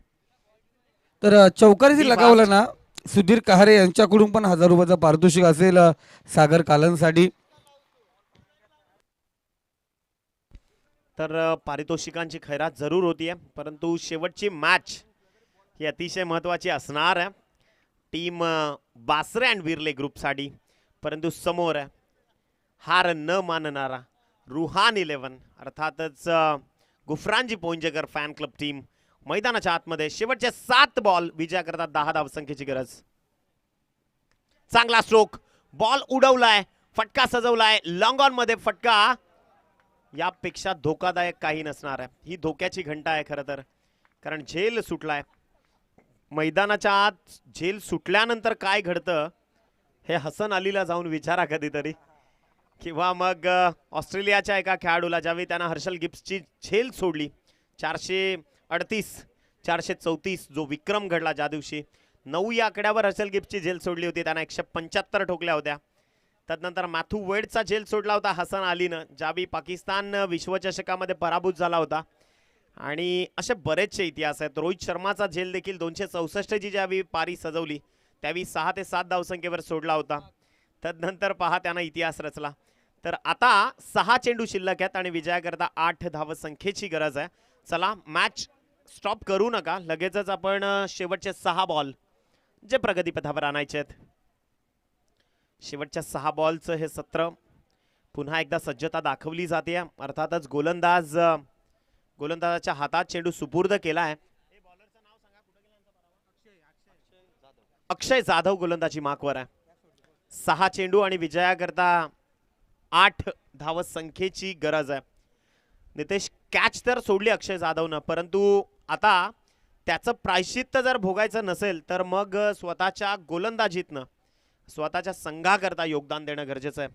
तर चौकार जर लगावला ना सुधीर कहारे यांच्याकडून पण 1000 रुपयाचं पारितोषिक असेल सागर कालनसाठी. तर पारितोषिकांची खैरात जरूर होतीये, परंतु शेवटची मॅच ही अतिशय महत्त्वाची असणार आहे टीम बासरे अँड विर्ले ग्रुपसाठी. परंतु समोर आहे हार न मानणारा रुहान 11 अर्थातच गुफरांजी पोंजेकर फॅन क्लब टीम मैदानाच्या आतमध्ये. शेवटचे 7 बॉल विजयाकरता 10 धावसंख्येची गरज. चांगला स्ट्रोक. बॉल उडवलाय, फटका सजवलाय. लॉंग ऑन मध्ये फटका. यापेक्षा धोकादायक काही नसणार आहे. ही धोक्याची घंटा आहे खरं तर, कारण झेल सुटलाय मैदानाच्या आत. झेल सुटल्यानंतर काय घडतं हे हसन अलीला जाऊन विचारा कधीतरी, किंवा मग ऑस्ट्रेलियाच्या एका खेळाडूला ज्यावेळी त्यानं हर्षल गिब्सची झेल सोडली 438 434 जो विक्रम घडला ज्या दिवशी. 9 या आकड्यावर हर्षल गिब्सची झेल सोडली होती. त्यांना 175 ठोकल्या होत्या. तदनंतर मॅथ्यू वेडचा झेल सोडला होता हसन अलीनं ज्यावेळी पाकिस्तान विश्वचषकामध्ये पराभूत झाला होता. आणि असे बरेचसे इतिहास आहेत. रोहित शर्माचा झेल देखील 264 जी ज्यावेळी पारी सजवली त्यावेळी 6 ते 7 धावसंख्येवर सोडला होता. तदनंतर पहा त्यानं इतिहास रचला. तर आता 6 चेंडू शिल्लक आहेत आणि विजयाकरता 8 धावसंख्येची गरज आहे. चला मॅच स्टॉप करू नका, लगेचच आपण शेवटचे 6 बॉल जे प्रगतीपथावर आणायचे आहेत. शेवटच्या 6 बॉलचं हे सत्र पुन्हा एकदा सज्जता दाखवली जाते. अर्थातच गोलंदाजाच्या हातात चेंडू सुपूर्द केला आहे. अक्षय जाधव गोलंदाजी मार्कवर आहे. 6 चेंडू आणि विजयाकरता 8 धावसंख्येची गरज आहे. नितेश कॅच तर सोडली अक्षय जाधवनं, परंतु आता त्याचं प्रायश्चित्त जर भोगायचं नसेल तर मग स्वतःच्या गोलंदाजीतनं स्वतःच्या संघाकरता योगदान देणं गरजेचं आहे.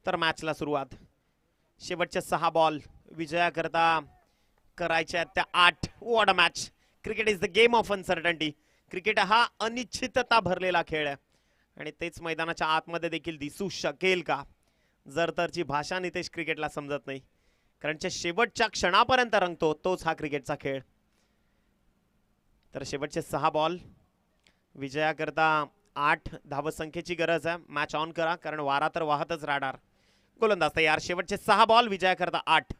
तर मॅचला सुरुवात. शेवटचे 6 बॉल विजयाकरता करायचे आहेत त्या 8. What a match. Cricket is the game of uncertainty. Cricket हा अनिश्चितता भरलेला खेळ आहे. आणि तेच मैदानाच्या आतमध्ये देखील दिसू शकेल का? जर तरची भाषा नितेश क्रिकेटला समजत नाही, कारण शेवटच्या क्षणापर्यंत रंगतो तोच हा क्रिकेटचा खेळ. तर शेवटचे 6 बॉल विजयाकरता 8 धावसंख्येची गरज आहे. मॅच ऑन करा, कारण वारा तर वाहतच राहणार. गोलंदाज तयार. शेवटचे 6 बॉल विजयाकरता 8.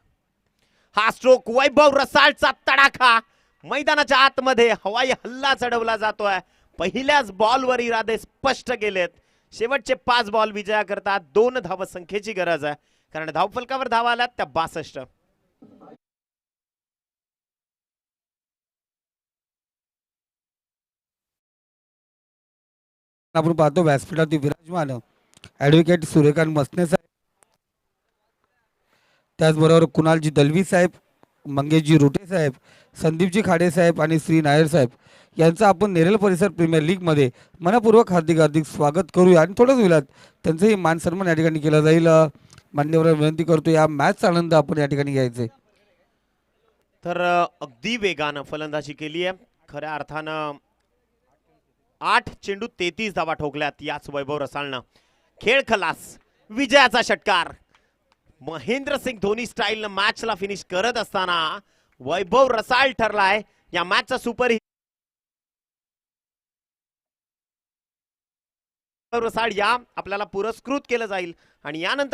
हा स्ट्रोक वैभव रसाळचा तडाखा. मैदानाच्या आतमध्ये हवाई हल्ला चढवला जातोय. पहिल्याच बॉलवर इरादे स्पष्ट केलेत. शेवटचे 5 बॉल विजयाकरता 2 धावसंख्येची गरज आहे, कारण धावफलकावर धावा आल्यात त्या 62. आपण पाहतो व्यासपीठावरती विराजमान ॲडव्होकेट सूर्यकांत मसने साहेब, त्याचबरोबर कुणालजी दलवी साहेब, मंगेशजी रुटे साहेब, संदीपजी खाडे साहेब आणि श्री नायर साहेब यांचं आपण नेरळ परिसर प्रीमियर लीगमध्ये मनपूर्वक हार्दिक स्वागत करूया आणि थोडंच वेळात त्यांचंही मान सन्मान या ठिकाणी केला जाईल. मान्यवरांना विनंती करतो या मॅचचा आनंद आपण या ठिकाणी घ्यायचा. तर अगदी वेगानं फलंदाजी केली आहे. खऱ्या अर्थानं 8 चेंडू 33 धावा ठोकल्यात याच वैभव रसाळनं. खेळ खलास. विजयाचा षटकार. महेंद्रसिंग धोनी स्टाईलनं मॅचला फिनिश करत असताना वैभव रसाळ ठरलाय या मॅचचा सुपर. रसाळ या आपल्याला पुरस्कृत केलं जाईल आणि यानंतर